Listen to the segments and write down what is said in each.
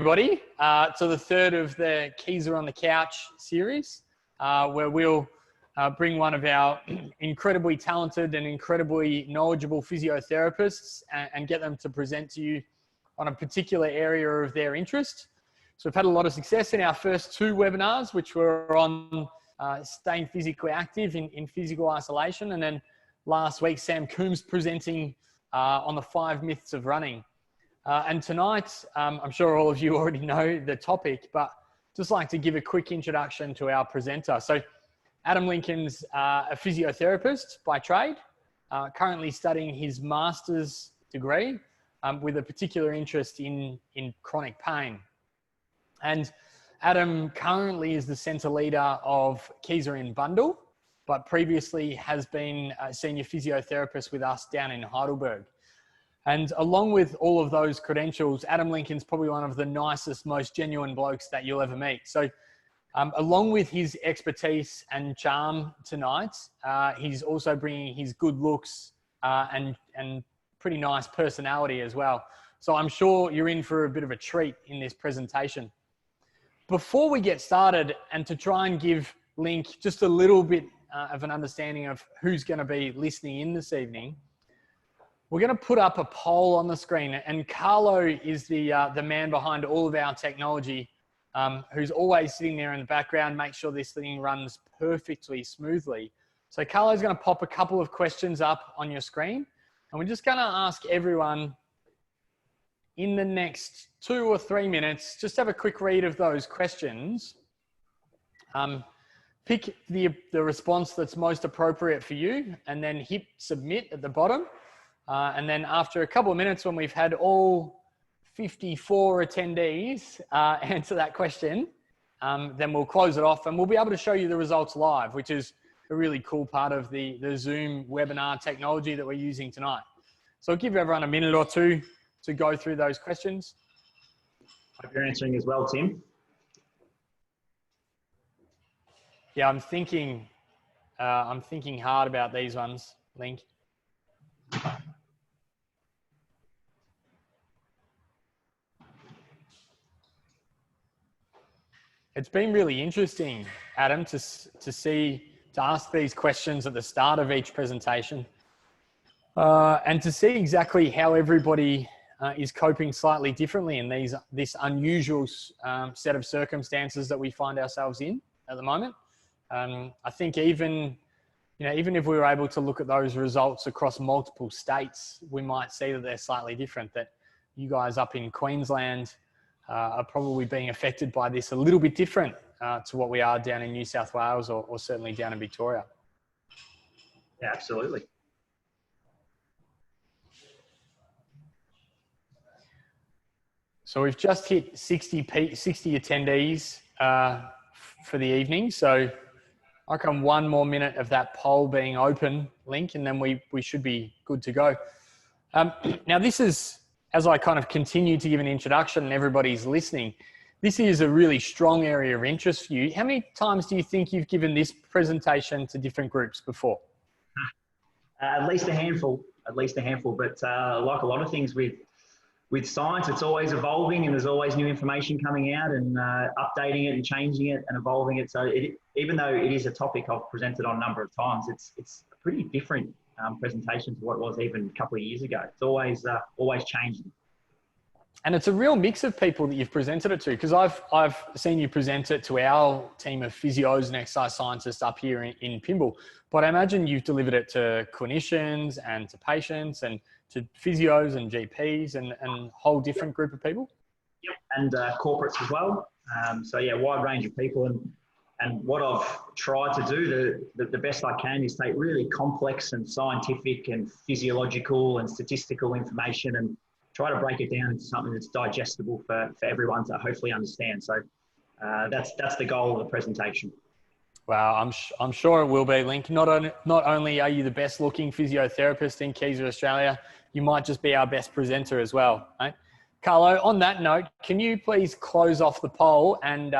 Everybody, to the third of the Keys Are on the Couch series, where we'll bring one of our incredibly talented and incredibly knowledgeable physiotherapists and get them to present to you on a particular area of their interest. So we've had a lot of success in our first two webinars, which were on staying physically active in physical isolation. And then last week, Sam Coombs presenting on the 5 myths of running. And tonight, I'm sure all of you already know the topic, but just like to give a quick introduction to our presenter. So Adam Lincoln's a physiotherapist by trade, currently studying his master's degree with a particular interest in chronic pain. And Adam currently is the centre leader of Keys Are in Bundle, but previously has been a senior physiotherapist with us down in Heidelberg. And along with all of those credentials, Adam Lincoln's probably one of the nicest, most genuine blokes that you'll ever meet. So along with his expertise and charm tonight, he's also bringing his good looks and pretty nice personality as well. So I'm sure you're in for a bit of a treat in this presentation. Before we get started, and to try and give Link just a little bit of an understanding of who's going to be listening in this evening, we're going to put up a poll on the screen, and Carlo is the man behind all of our technology, who's always sitting there in the background, make sure this thing runs perfectly smoothly. So Carlo's going to pop a couple of questions up on your screen, and we're just going to ask everyone in the next 2 or 3 minutes, just have a quick read of those questions. Pick the response that's most appropriate for you, and then hit submit at the bottom. And then after a couple of minutes, when we've had all 54 attendees answer that question, then we'll close it off and we'll be able to show you the results live, which is a really cool part of the Zoom webinar technology that we're using tonight. So I'll give everyone a minute or two to go through those questions. Hope you're answering as well, Tim. Yeah, I'm thinking hard about these ones, Link. It's been really interesting, Adam, to ask these questions at the start of each presentation, and to see exactly how everybody is coping slightly differently in this unusual set of circumstances that we find ourselves in at the moment. I think even if we were able to look at those results across multiple states, we might see that they're slightly different. That you guys up in Queensland are probably being affected by this a little bit different to what we are down in New South Wales or certainly down in Victoria. Yeah, absolutely. So we've just hit 60 attendees for the evening. So I reckon 1 more minute of that poll being open, Link, and then we should be good to go. Now this is, as I kind of continue to give an introduction and everybody's listening, this is a really strong area of interest for you. How many times do you think you've given this presentation to different groups before? At least a handful, but like a lot of things with science, it's always evolving and there's always new information coming out and updating it and changing it and evolving it. So even though it is a topic I've presented on a number of times, it's a pretty different presentation to what it was even a couple of years ago. It's always changing. And it's a real mix of people that you've presented it to, because I've seen you present it to our team of physios and exercise scientists up here in Pymble, but I imagine you've delivered it to clinicians and to patients and to physios and GPs and a whole different group of people. Yep, and corporates as well. So yeah, wide range of people. And what I've tried to do the best I can is take really complex and scientific and physiological and statistical information and try to break it down into something that's digestible for everyone to hopefully understand. So that's the goal of the presentation. Wow, I'm sure it will be, Link. Not only are you the best looking physiotherapist in Keys of Australia, you might just be our best presenter as well, right? Carlo, on that note, can you please close off the poll and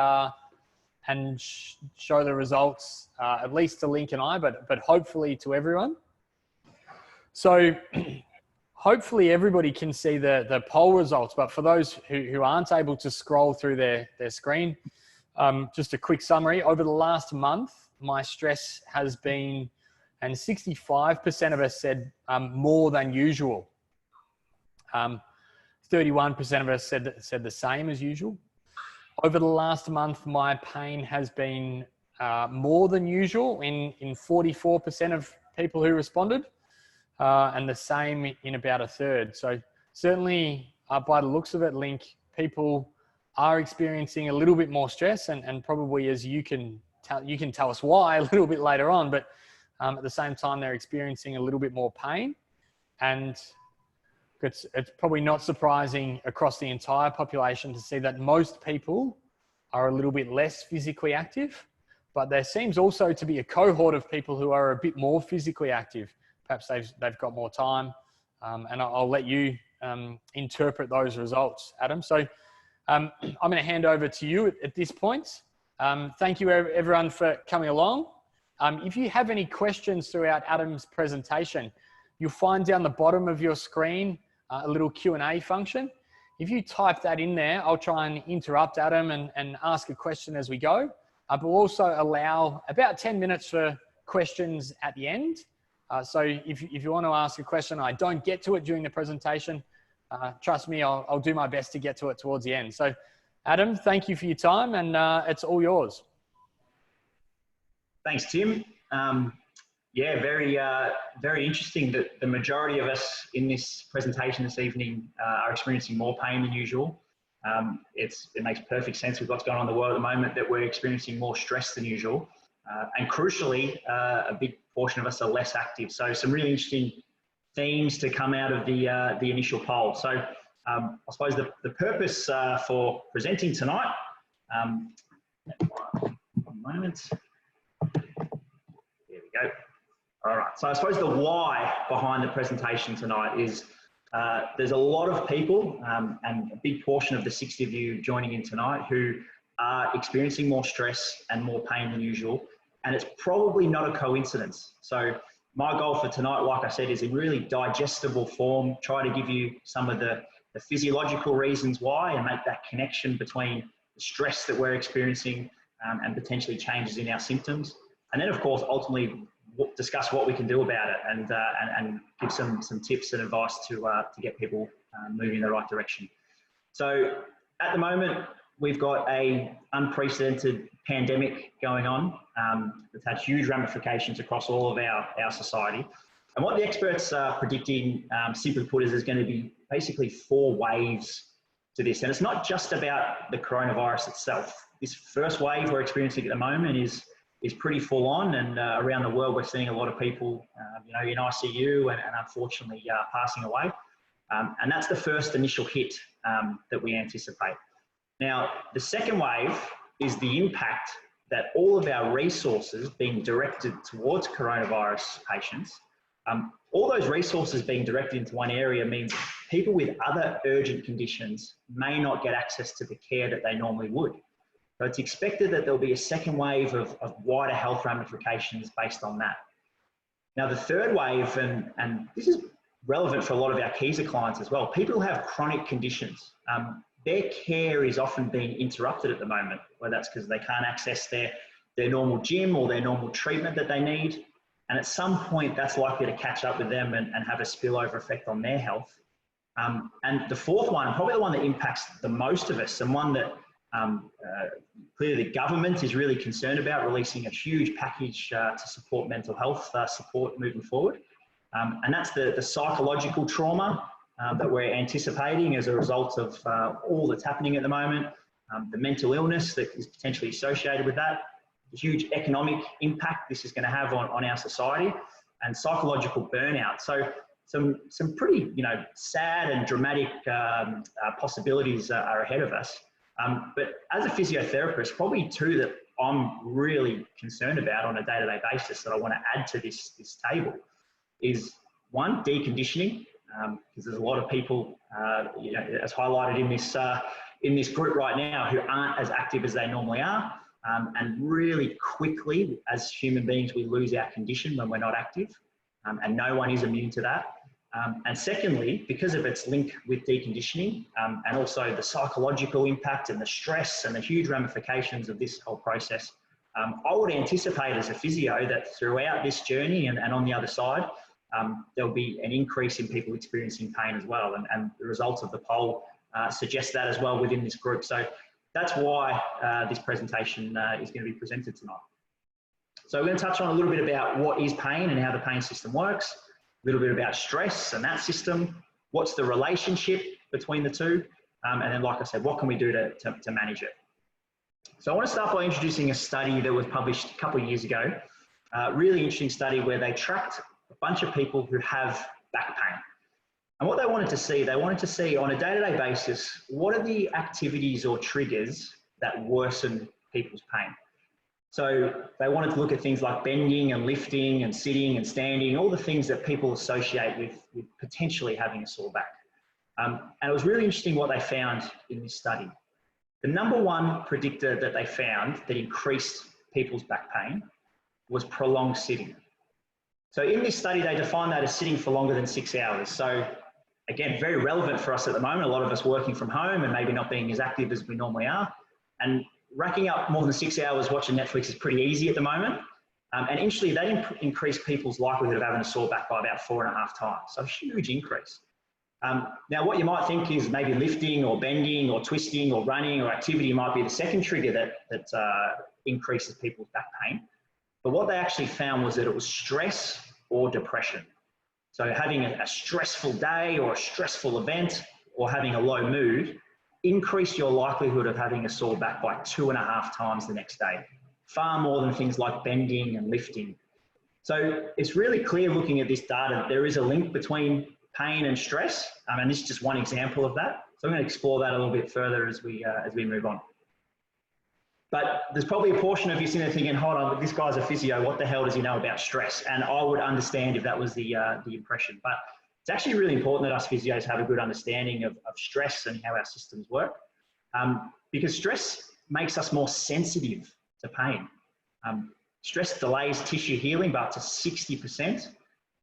show the results, at least to Link and I, but hopefully to everyone. So hopefully everybody can see the poll results, but for those who aren't able to scroll through their screen, just a quick summary. Over the last month, my stress has been, and 65% of us said more than usual. 31% of us said the same as usual. Over the last month, my pain has been more than usual in 44% of people who responded, and the same in about a third. So certainly, by the looks of it, Link, people are experiencing a little bit more stress, and probably, as you can tell us why a little bit later on, but at the same time, they're experiencing a little bit more pain. And it's probably not surprising across the entire population to see that most people are a little bit less physically active, but there seems also to be a cohort of people who are a bit more physically active. Perhaps they've got more time, and I'll let you interpret those results, Adam. So I'm going to hand over to you at this point. Thank you everyone for coming along. If you have any questions throughout Adam's presentation, you'll find down the bottom of your screen a little Q&A function. If you type that in there, I'll try and interrupt Adam and ask a question as we go. But we'll also allow about 10 minutes for questions at the end. So if you want to ask a question, I don't get to it during the presentation, trust me, I'll do my best to get to it towards the end. So Adam, thank you for your time, and it's all yours. Thanks, Tim. Yeah, very interesting that the majority of us in this presentation this evening are experiencing more pain than usual. It makes perfect sense with what's going on in the world at the moment that we're experiencing more stress than usual. And crucially, a big portion of us are less active. So some really interesting themes to come out of the initial poll. So I suppose the purpose for presenting tonight, one moment. There we go. All right, so I suppose the why behind the presentation tonight is there's a lot of people and a big portion of the 60 of you joining in tonight who are experiencing more stress and more pain than usual, and it's probably not a coincidence. So my goal for tonight, like I said, is in really digestible form, try to give you some of the physiological reasons why and make that connection between the stress that we're experiencing and potentially changes in our symptoms. And then, of course, ultimately discuss what we can do about it and give some tips and advice to get people moving in the right direction. So at the moment, we've got an unprecedented pandemic going on that's had huge ramifications across all of our society. And what the experts are predicting, simply put, is there's going to be basically 4 waves to this. And it's not just about the coronavirus itself. This first wave we're experiencing at the moment is pretty full on, and around the world we're seeing a lot of people in ICU and unfortunately passing away. And that's the first initial hit that we anticipate. Now, the second wave is the impact that all of our resources being directed towards coronavirus patients, all those resources being directed into one area means people with other urgent conditions may not get access to the care that they normally would. So it's expected that there'll be a second wave of wider health ramifications based on that. Now, the third wave, and this is relevant for a lot of our Keyser clients as well, people who have chronic conditions, their care is often being interrupted at the moment, whether that's because they can't access their normal gym or their normal treatment that they need. And at some point, that's likely to catch up with them and have a spillover effect on their health. And the fourth one, probably the one that impacts the most of us, and one that clearly the government is really concerned about, releasing a huge package to support mental health support moving forward. And that's the psychological trauma that we're anticipating as a result of all that's happening at the moment, the mental illness that is potentially associated with that, the huge economic impact this is going to have on our society, and psychological burnout. So some pretty sad and dramatic possibilities are ahead of us. But as a physiotherapist, probably 2 that I'm really concerned about on a day-to-day basis that I want to add to this table is, 1, deconditioning, because there's a lot of people, as highlighted in this group right now, who aren't as active as they normally are, and really quickly, as human beings, we lose our condition when we're not active, and no one is immune to that. And secondly, because of its link with deconditioning and also the psychological impact and the stress and the huge ramifications of this whole process, I would anticipate as a physio that throughout this journey and on the other side, there'll be an increase in people experiencing pain as well. And the results of the poll suggest that as well within this group. So that's why this presentation is going to be presented tonight. So we're going to touch on a little bit about what is pain and how the pain system works, a little bit about stress and that system, what's the relationship between the two, and then, like I said, what can we do to manage it. So I want to start by introducing a study that was published a couple of years ago, a really interesting study where they tracked a bunch of people who have back pain. And what they wanted to see on a day-to-day basis, what are the activities or triggers that worsen people's pain? So they wanted to look at things like bending and lifting and sitting and standing, all the things that people associate with potentially having a sore back. And it was really interesting what they found in this study. The number one predictor that they found that increased people's back pain was prolonged sitting. So in this study, they defined that as sitting for longer than 6 hours. So again, very relevant for us at the moment, a lot of us working from home and maybe not being as active as we normally are. And racking up more than 6 hours watching Netflix is pretty easy at the moment. And interestingly, that increased people's likelihood of having a sore back by about 4.5 times. So a huge increase. Now, what you might think is maybe lifting or bending or twisting or running or activity might be the second trigger that increases people's back pain. But what they actually found was that it was stress or depression. So having a stressful day or a stressful event or having a low mood increase your likelihood of having a sore back by 2.5 times the next day, far more than things like bending and lifting. So it's really clear looking at this data that there is a link between pain and stress, and this is just one example of that. So I'm going to explore that a little bit further as we move on. But there's probably a portion of you sitting there thinking, hold on, this guy's a physio, what the hell does he know about stress? And I would understand if that was the impression. But it's actually really important that us physios have a good understanding of stress and how our systems work, because stress makes us more sensitive to pain. Stress delays tissue healing by up to 60%.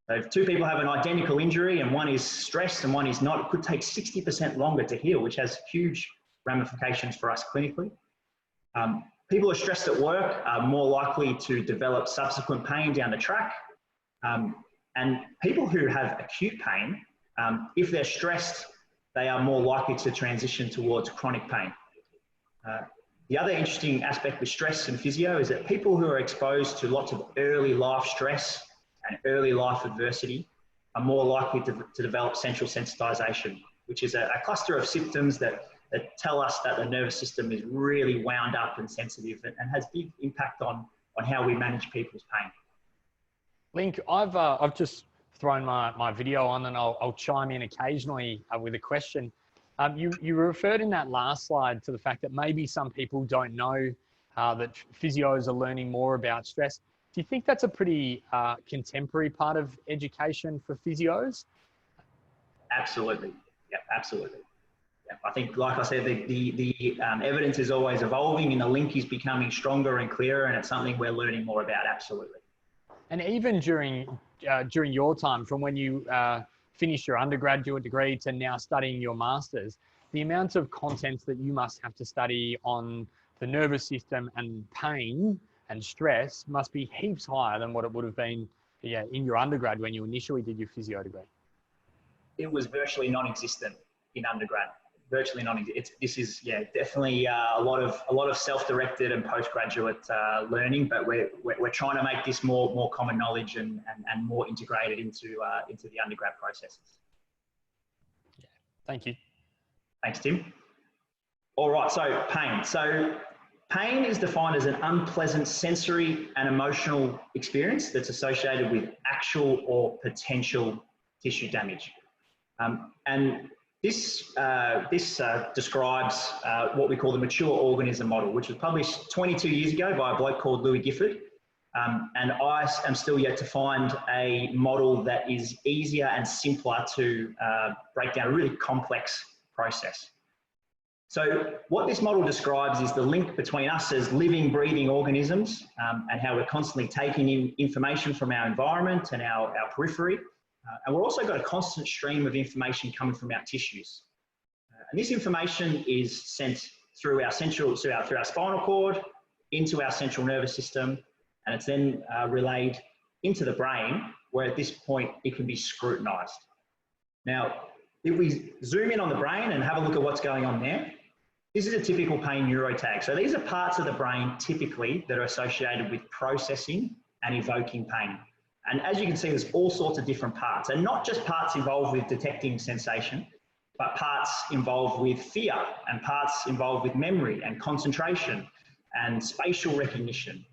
So if two people have an identical injury and one is stressed and one is not, it could take 60% longer to heal, which has huge ramifications for us clinically. People who are stressed at work are more likely to develop subsequent pain down the track. And people who have acute pain, if they're stressed, they are more likely to transition towards chronic pain. The other interesting aspect with stress and physio is that people who are exposed to lots of early life stress and early life adversity are more likely to develop central sensitization, which is a cluster of symptoms that tell us that the nervous system is really wound up and sensitive and has big impact on how we manage people's pain. Link, I've just thrown my video on and I'll chime in occasionally with a question. You referred in that last slide to the fact that maybe some people don't know that physios are learning more about stress. Do you think that's a pretty contemporary part of education for physios? Absolutely. Yeah, absolutely. Yeah, I think, like I said, the evidence is always evolving and the link is becoming stronger and clearer, and it's something we're learning more about. Absolutely. And even during your time, from when you finished your undergraduate degree to now studying your master's, the amount of content that you must have to study on the nervous system and pain and stress must be heaps higher than what it would have been in your undergrad when you initially did your physio degree. It was virtually non-existent in undergrad. Virtually non-existent. This is definitely a lot of self-directed and postgraduate learning, but we're trying to make this more common knowledge and more integrated into the undergrad processes. Yeah, thank you. Thanks, Tim. All right, so pain. So pain is defined as an unpleasant sensory and emotional experience that's associated with actual or potential tissue damage. And this describes what we call the mature organism model, which was published 22 years ago by a bloke called Louis Gifford. And I am still yet to find a model that is easier and simpler to break down a really complex process. So what this model describes is the link between us as living, breathing organisms and how we're constantly taking in information from our environment and our periphery And we've also got a constant stream of information coming from our tissues. And this information is sent through our spinal cord into our central nervous system, and it's then relayed into the brain, where at this point it can be scrutinized. Now, if we zoom in on the brain and have a look at what's going on there, this is a typical pain neurotag. So these are parts of the brain typically that are associated with processing and evoking pain. And as you can see, there's all sorts of different parts, and not just parts involved with detecting sensation, but parts involved with fear, and parts involved with memory and concentration and spatial recognition,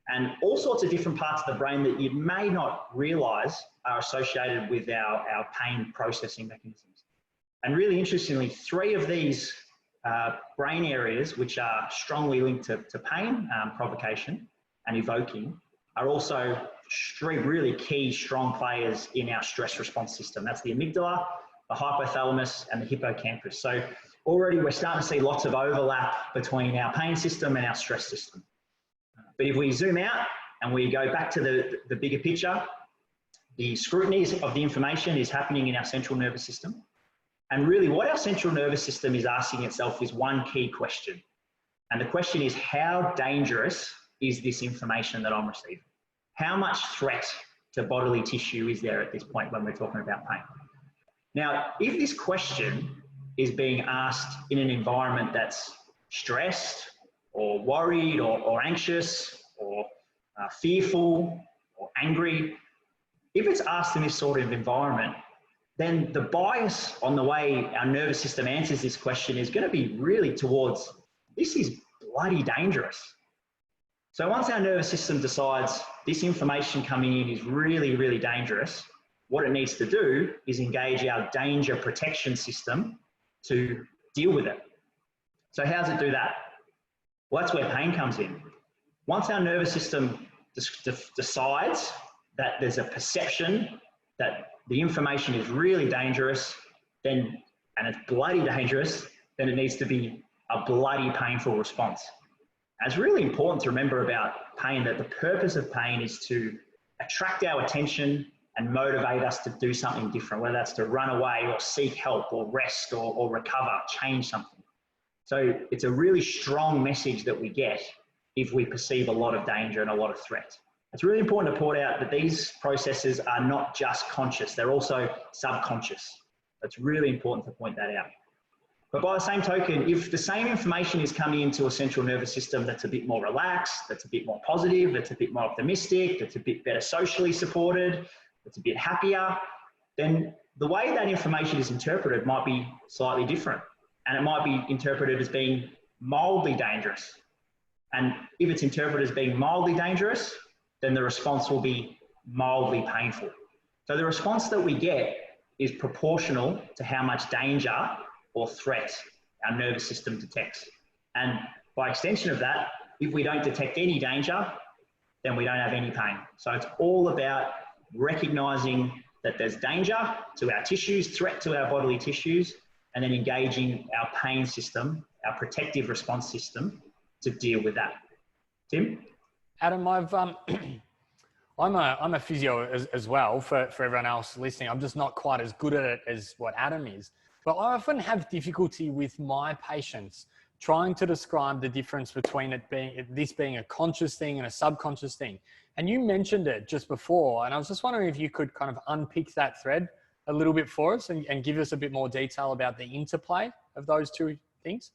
and all sorts of different parts of the brain that you may not realize are associated with our pain processing mechanisms. And really interestingly, 3 of these brain areas, which are strongly linked to pain provocation and evoking, are also 3 really key strong players in our stress response system. That's the amygdala, the hypothalamus, and the hippocampus. So already we're starting to see lots of overlap between our pain system and our stress system. But if we zoom out and we go back to the bigger picture, the scrutiny of the information is happening in our central nervous system. And really what our central nervous system is asking itself is one key question. And the question is, how dangerous is this information that I'm receiving? How much threat to bodily tissue is there at this point when we're talking about pain? Now, if this question is being asked in an environment that's stressed or worried or anxious or fearful or angry, if it's asked in this sort of environment, then the bias on the way our nervous system answers this question is going to be really towards, this is bloody dangerous. So once our nervous system decides this information coming in is really, really dangerous, what it needs to do is engage our danger protection system to deal with it. So how does it do that? Well, that's where pain comes in. Once our nervous system decides that there's a perception that the information is really dangerous, and it's bloody dangerous, then it needs to be a bloody painful response. And it's really important to remember about pain that the purpose of pain is to attract our attention and motivate us to do something different, whether that's to run away or seek help or rest or recover, change something. So it's a really strong message that we get if we perceive a lot of danger and a lot of threat. It's really important to point out that these processes are not just conscious, they're also subconscious. It's really important to point that out. But by the same token, if the same information is coming into a central nervous system that's a bit more relaxed, that's a bit more positive, that's a bit more optimistic, that's a bit better socially supported, that's a bit happier, then the way that information is interpreted might be slightly different. And it might be interpreted as being mildly dangerous. And if it's interpreted as being mildly dangerous, then the response will be mildly painful. So the response that we get is proportional to how much danger or threat our nervous system detects. And by extension of that, if we don't detect any danger, then we don't have any pain. So it's all about recognizing that there's danger to our tissues, threat to our bodily tissues, and then engaging our pain system, our protective response system, to deal with that. Tim? Adam, I'm a physio as well for everyone else listening. I'm just not quite as good at it as what Adam is. But I often have difficulty with my patients trying to describe the difference between this being a conscious thing and a subconscious thing. And you mentioned it just before, and I was just wondering if you could kind of unpick that thread a little bit for us and give us a bit more detail about the interplay of those two things.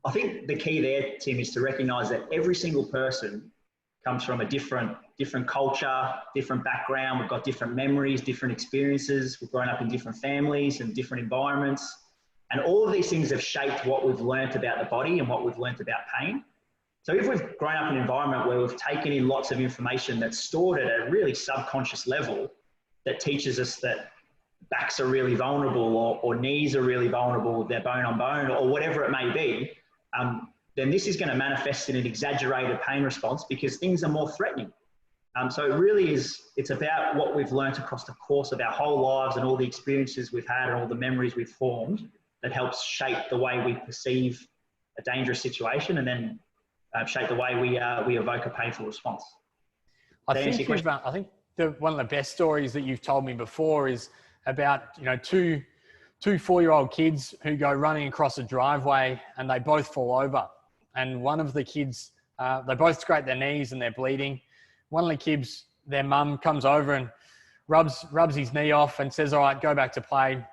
I think the key there, Tim, is to recognize that every single person comes from a different culture, different background. We've got different memories, different experiences. We've grown up in different families and different environments. And all of these things have shaped what we've learnt about the body and what we've learnt about pain. So if we've grown up in an environment where we've taken in lots of information that's stored at a really subconscious level that teaches us that backs are really vulnerable or knees are really vulnerable, they're bone on bone or whatever it may be, then this is going to manifest in an exaggerated pain response because things are more threatening. So it really is, it's about what we've learned across the course of our whole lives and all the experiences we've had and all the memories we've formed that helps shape the way we perceive a dangerous situation and then shape the way we evoke a painful response. I think one of the best stories that you've told me before is about, you know, two 4-year-old kids who go running across a driveway and they both fall over. And one of the kids, they both scrape their knees and they're bleeding. One of the kids, their mum comes over and rubs his knee off and says, all right, go back to play.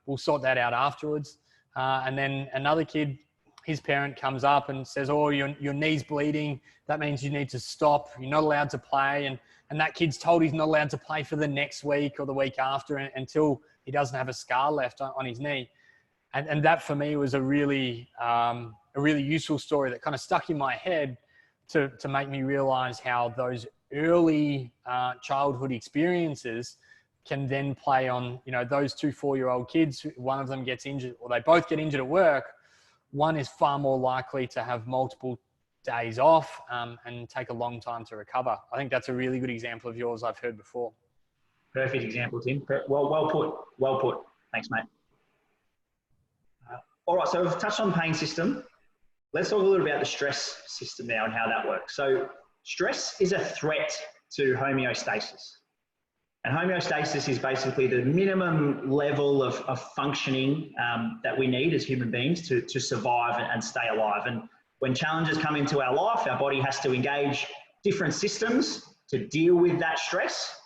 We'll sort that out afterwards. And then another kid, his parent comes up and says, oh, your knee's bleeding. That means you need to stop. You're not allowed to play. And that kid's told he's not allowed to play for the next week or the week after until he doesn't have a scar left on his knee. And that for me was a really useful story that kind of stuck in my head to make me realize how those early childhood experiences can then play on, you know, those two 4-year-old kids. One of them gets injured, or they both get injured at work. One is far more likely to have multiple days off and take a long time to recover. I think that's a really good example of yours I've heard before. Perfect example, Tim. Well put. Well put. Thanks, mate. All right, so we've touched on the pain system. Let's talk a little about the stress system now and how that works. So stress is a threat to homeostasis. And homeostasis is basically the minimum level of functioning that we need as human beings to survive and stay alive. And when challenges come into our life, our body has to engage different systems to deal with that stress.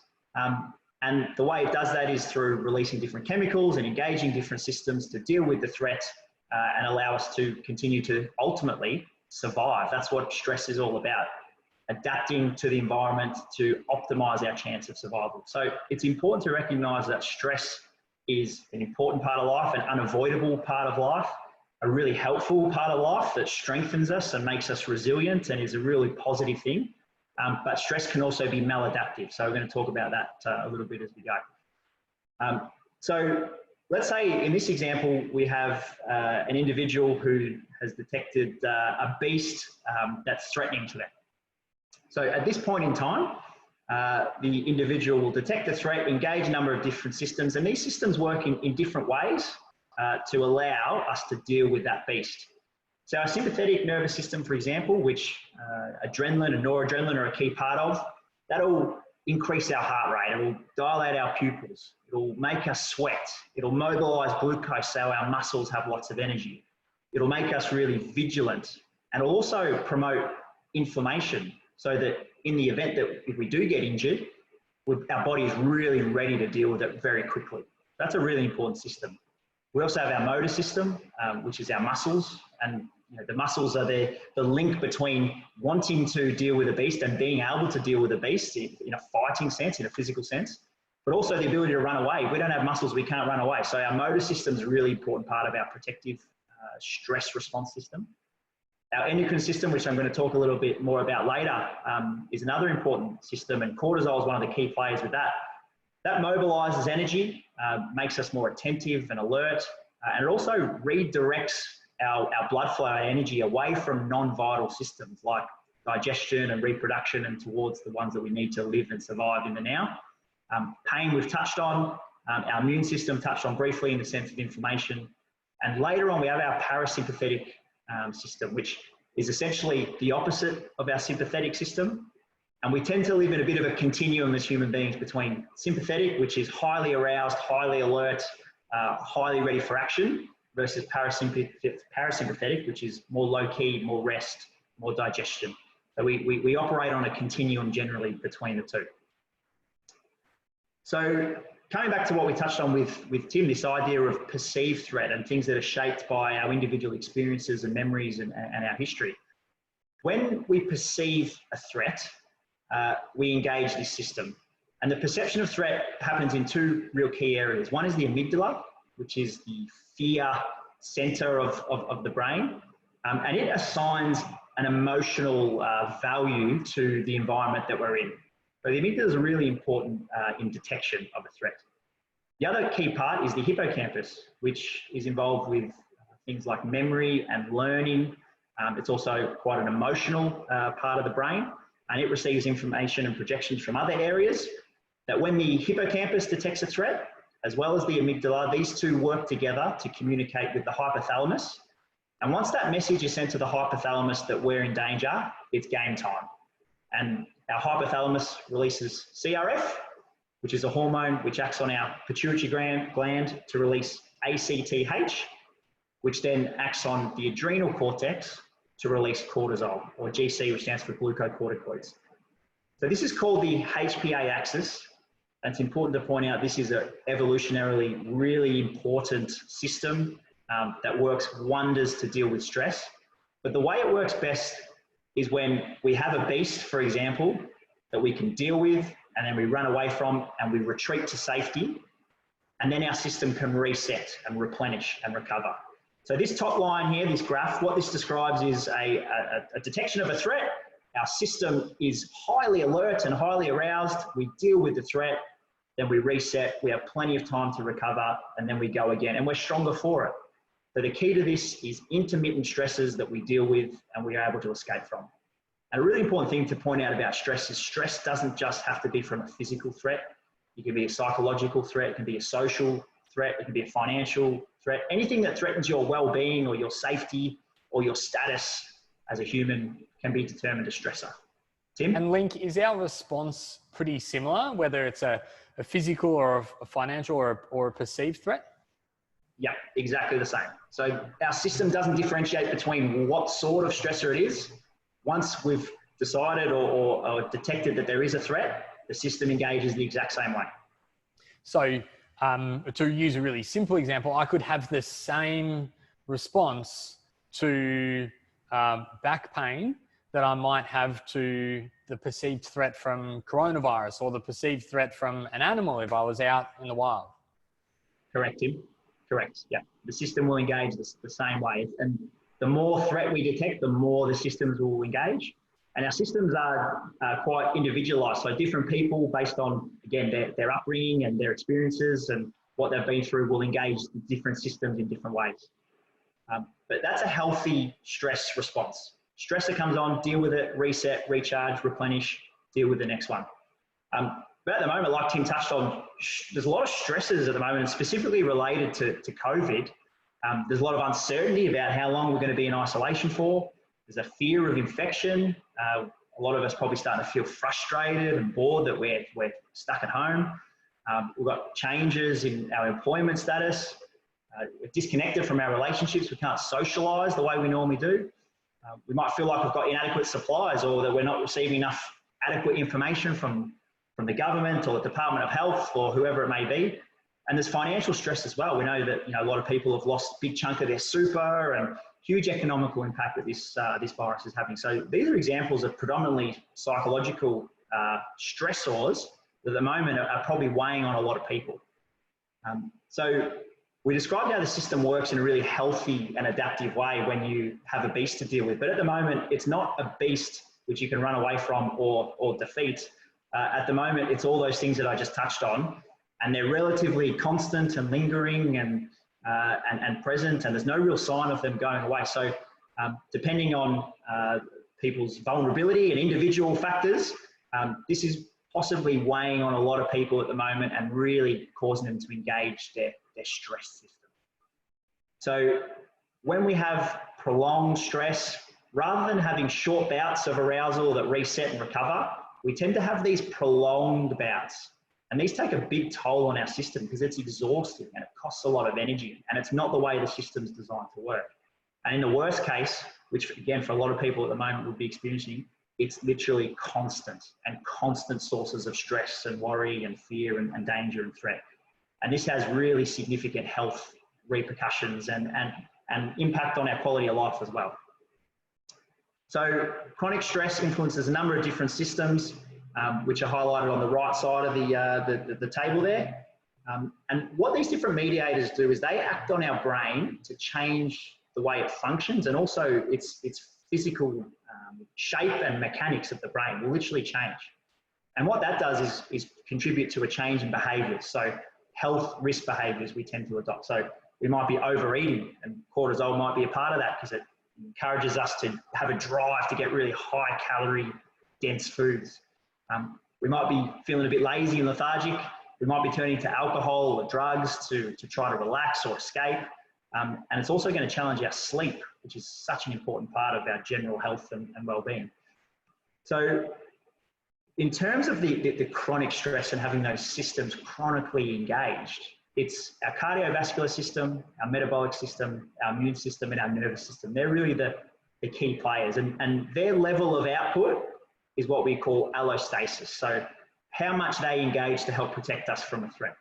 And the way it does that is through releasing different chemicals and engaging different systems to deal with the threat and allow us to continue to ultimately survive. That's what stress is all about. Adapting to the environment to optimize our chance of survival. So it's important to recognize that stress is an important part of life, an unavoidable part of life, a really helpful part of life that strengthens us and makes us resilient and is a really positive thing. But stress can also be maladaptive. So we're going to talk about that a little bit as we go. So let's say in this example, we have an individual who has detected a beast that's threatening to them. So at this point in time, the individual will detect the threat, engage a number of different systems, and these systems work in different ways to allow us to deal with that beast. So our sympathetic nervous system, for example, which adrenaline and noradrenaline are a key part of, that'll increase our heart rate, it'll dilate our pupils, it'll make us sweat, it'll mobilize glucose so our muscles have lots of energy, it'll make us really vigilant, and it'll also promote inflammation, so that in the event that if we do get injured, our body is really ready to deal with it very quickly. That's a really important system. We also have our motor system, which is our muscles. And you know, the muscles are the link between wanting to deal with a beast and being able to deal with a beast in a fighting sense, in a physical sense, but also the ability to run away. If we don't have muscles, we can't run away. So our motor system is a really important part of our protective stress response system. Our endocrine system, which I'm going to talk a little bit more about later, is another important system, and cortisol is one of the key players with that. That mobilizes energy, makes us more attentive and alert, and it also redirects our blood flow and energy away from non-vital systems like digestion and reproduction and towards the ones that we need to live and survive in the now. Pain we've touched on, our immune system touched on briefly in the sense of inflammation, and later on we have our parasympathetic system, which is essentially the opposite of our sympathetic system. And we tend to live in a bit of a continuum as human beings between sympathetic, which is highly aroused, highly alert, highly ready for action, versus parasympathetic, which is more low-key, more rest, more digestion. So we operate on a continuum generally between the two. So coming back to what we touched on with Tim, this idea of perceived threat and things that are shaped by our individual experiences and memories and our history. When we perceive a threat, we engage this system. And the perception of threat happens in two real key areas. One is the amygdala, which is the fear center of the brain. And it assigns an emotional value to the environment that we're in. So the amygdala is really important in detection of a threat. The other key part is the hippocampus, which is involved with things like memory and learning. It's also quite an emotional part of the brain, and it receives information and projections from other areas that when the hippocampus detects a threat, as well as the amygdala, these two work together to communicate with the hypothalamus. And once that message is sent to the hypothalamus that we're in danger, it's game time. And our hypothalamus releases CRF, which is a hormone which acts on our pituitary gland to release ACTH, which then acts on the adrenal cortex to release cortisol, or GC, which stands for glucocorticoids. So this is called the Hpa axis. And it's important to point out this is an evolutionarily really important system that works wonders to deal with stress. But the way it works best is when we have a beast, for example, that we can deal with, and then we run away from, and we retreat to safety, and then our system can reset and replenish and recover. So this top line here, this graph, what this describes is a detection of a threat. Our system is highly alert and highly aroused. We deal with the threat, then we reset. We have plenty of time to recover, and then we go again, and we're stronger for it. So the key to this is intermittent stresses that we deal with and we are able to escape from. And a really important thing to point out about stress is stress doesn't just have to be from a physical threat. It can be a psychological threat, it can be a social threat, it can be a financial threat. Anything that threatens your well-being or your safety or your status as a human can be determined as stressor. Tim? And Link, is our response pretty similar, whether it's a physical or a financial or a perceived threat? Yeah, exactly the same. So our system doesn't differentiate between what sort of stressor it is. Once we've decided or detected that there is a threat, the system engages the exact same way. So to use a really simple example, I could have the same response to back pain that I might have to the perceived threat from coronavirus or the perceived threat from an animal if I was out in the wild. Correct, Tim. Correct. Yeah. The system will engage the same way. And the more threat we detect, the more the systems will engage. And our systems are quite individualized. So different people, based on, again, their upbringing and their experiences and what they've been through, will engage different systems in different ways. But that's a healthy stress response. Stressor comes on, deal with it, reset, recharge, replenish, deal with the next one. But at the moment, like Tim touched on, there's a lot of stresses at the moment, specifically related to COVID. There's a lot of uncertainty about how long we're going to be in isolation for. There's a fear of infection. A lot of us probably starting to feel frustrated and bored that we're stuck at home. We've got changes in our employment status. We're disconnected from our relationships. We can't socialise the way we normally do. We might feel like we've got inadequate supplies, or that we're not receiving enough adequate information from the government or the Department of Health or whoever it may be. And there's financial stress as well. We know that a lot of people have lost a big chunk of their super, and huge economical impact that this virus is having. So these are examples of predominantly psychological stressors that at the moment are probably weighing on a lot of people. So we described how the system works in a really healthy and adaptive way when you have a beast to deal with. But at the moment, it's not a beast which you can run away from or defeat. At the moment, it's all those things that I just touched on, and they're relatively constant and lingering and present, and there's no real sign of them going away. So depending on people's vulnerability and individual factors, this is possibly weighing on a lot of people at the moment and really causing them to engage their stress system. So when we have prolonged stress, rather than having short bouts of arousal that reset and recover, we tend to have these prolonged bouts. And these take a big toll on our system because it's exhausting and it costs a lot of energy, and it's not the way the system's designed to work. And in the worst case, which again for a lot of people at the moment would be experiencing, it's literally constant sources of stress and worry and fear and danger and threat. And this has really significant health repercussions and impact on our quality of life as well. So chronic stress influences a number of different systems, which are highlighted on the right side of the table there. And what these different mediators do is they act on our brain to change the way it functions, and also its physical shape and mechanics of the brain will literally change. And what that does is contribute to a change in behaviours. So health risk behaviours we tend to adopt. So we might be overeating, and cortisol might be a part of that because it encourages us to have a drive to get really high calorie dense foods. We might be feeling a bit lazy and lethargic. We might be turning to alcohol or drugs to try to relax or escape. And it's also going to challenge our sleep, which is such an important part of our general health and well-being. So in terms of the chronic stress and having those systems chronically engaged, it's our cardiovascular system, our metabolic system, our immune system, and our nervous system. They're really the key players, and their level of output is what we call allostasis. So how much they engage to help protect us from a threat.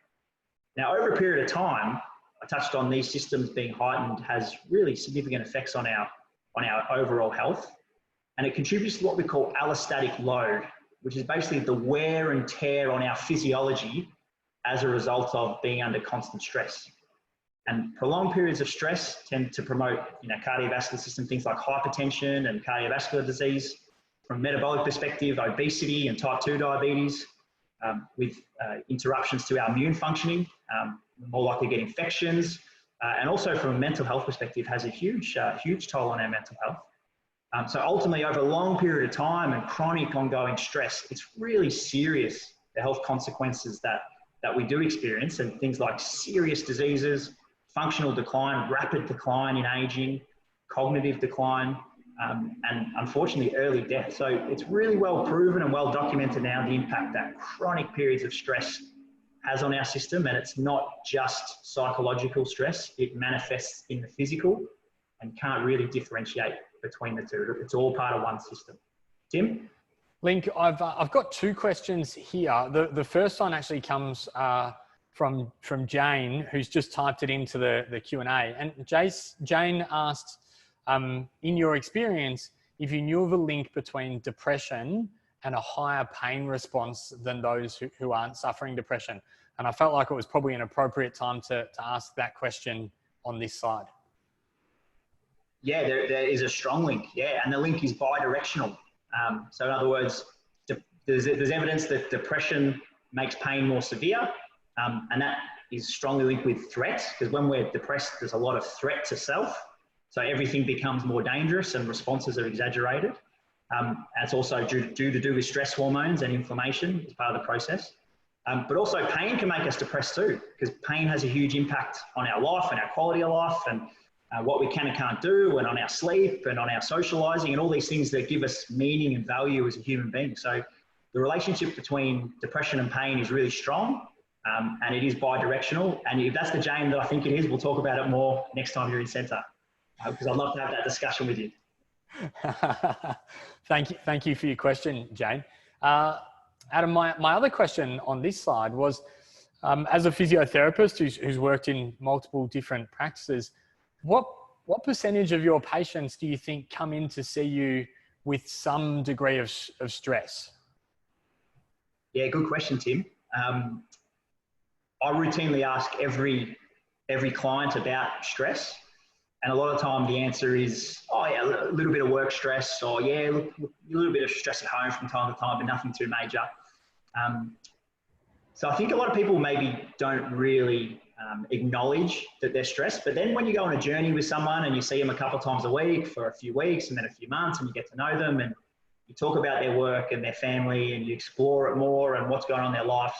Now, over a period of time, I touched on these systems being heightened has really significant effects on our overall health, and it contributes to what we call allostatic load, which is basically the wear and tear on our physiology as a result of being under constant stress. And prolonged periods of stress tend to promote, cardiovascular system, things like hypertension and cardiovascular disease. From a metabolic perspective, obesity and type 2 diabetes, with interruptions to our immune functioning, more likely to get infections, and also from a mental health perspective has a huge toll on our mental health. So ultimately, over a long period of time and chronic ongoing stress, it's really serious, the health consequences that we do experience, and things like serious diseases, functional decline, rapid decline in aging, cognitive decline, and unfortunately early death. So it's really well proven and well documented now the impact that chronic periods of stress has on our system. And it's not just psychological stress, it manifests in the physical and can't really differentiate between the two. It's all part of one system. Tim? Link, I've got two questions here. The first one actually comes from Jane, who's just typed it into the Q&A. And Jane asked, in your experience, if you knew of a link between depression and a higher pain response than those who aren't suffering depression. And I felt like it was probably an appropriate time to ask that question on this side. Yeah, there is a strong link. Yeah, and the link is bi-directional. So in other words, there's evidence that depression makes pain more severe, and that is strongly linked with threats, because when we're depressed, there's a lot of threat to self. So everything becomes more dangerous and responses are exaggerated. It's also due with stress hormones and inflammation as part of the process. But also pain can make us depressed too, because pain has a huge impact on our life and our quality of life, and what we can and can't do, and on our sleep and on our socializing and all these things that give us meaning and value as a human being. So the relationship between depression and pain is really strong, and it is bi-directional. And if that's the Jane that I think it is, we'll talk about it more next time you're in centre, because I'd love to have that discussion with you. Thank you for your question, Jane. Adam, my other question on this side was, as a physiotherapist who's worked in multiple different practices, what percentage of your patients do you think come in to see you with some degree of stress? Yeah, good question, Tim. I routinely ask every client about stress, and a lot of time the answer is, oh yeah, a little bit of work stress, or yeah, a little bit of stress at home from time to time, but nothing too major. So I think a lot of people maybe don't really acknowledge that they're stressed, but then when you go on a journey with someone and you see them a couple of times a week for a few weeks and then a few months, and you get to know them and you talk about their work and their family and you explore it more and what's going on in their life,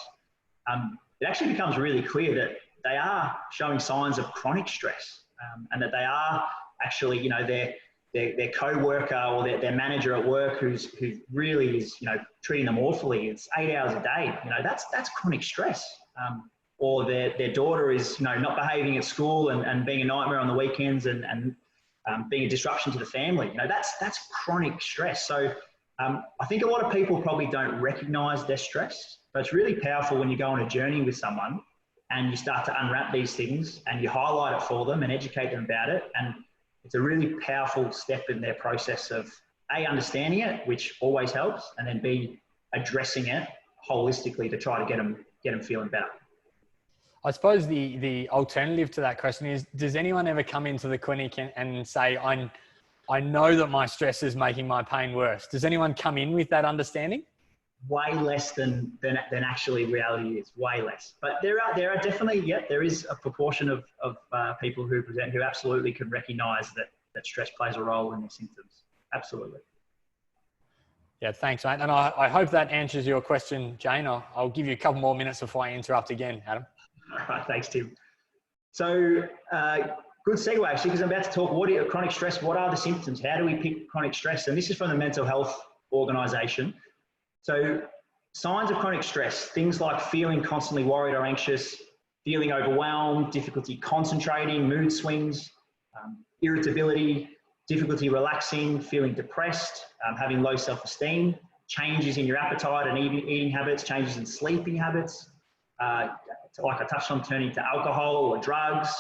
it actually becomes really clear that they are showing signs of chronic stress, and that they are actually, their co-worker or their manager at work who really is, treating them awfully. It's 8 hours a day. That's chronic stress. Or their daughter is, not behaving at school and being a nightmare on the weekends and being a disruption to the family. That's chronic stress. So I think a lot of people probably don't recognize their stress, but it's really powerful when you go on a journey with someone and you start to unwrap these things and you highlight it for them and educate them about it. And it's a really powerful step in their process of A, understanding it, which always helps, and then B, addressing it holistically to try to get them feeling better. I suppose the alternative to that question is, does anyone ever come into the clinic and say, I know that my stress is making my pain worse? Does anyone come in with that understanding? Way less than actually reality is, way less. But there are definitely, there is a proportion of people who present who absolutely can recognize that stress plays a role in their symptoms. Absolutely. Yeah, thanks, mate. And I hope that answers your question, Jane. I'll give you a couple more minutes before I interrupt again, Adam. All right, thanks, Tim. So good segue, actually, because I'm about to talk chronic stress. What are the symptoms? How do we pick chronic stress? And this is from the Mental Health Organization. So Signs of chronic stress, things like feeling constantly worried or anxious, feeling overwhelmed, difficulty concentrating, mood swings, irritability, difficulty relaxing, feeling depressed, having low self-esteem, changes in your appetite and eating habits, changes in sleeping habits, like I touched on, turning to alcohol or drugs,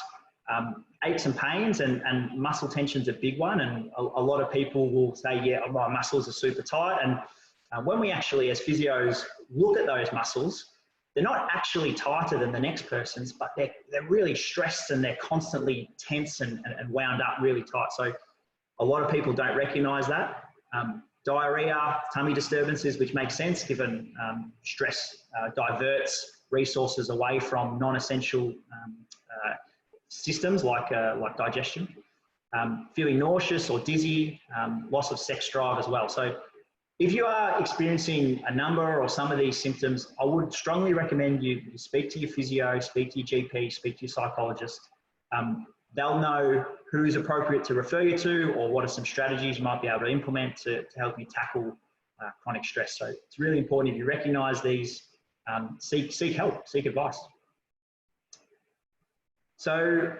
aches and pains, and muscle tension's a big one. And a lot of people will say, yeah, my muscles are super tight. And when we actually, as physios, look at those muscles, they're not actually tighter than the next person's, but they're really stressed and they're constantly tense and wound up really tight. So a lot of people don't recognize that. Diarrhea, tummy disturbances, which makes sense given stress diverts resources away from non-essential systems like digestion. Feeling nauseous or dizzy, loss of sex drive as well. So if you are experiencing a number or some of these symptoms, I would strongly recommend you speak to your physio, speak to your GP, speak to your psychologist. They'll know who's appropriate to refer you to, or what are some strategies you might be able to implement to help you tackle chronic stress. So it's really important, if you recognize these, seek help, seek advice. So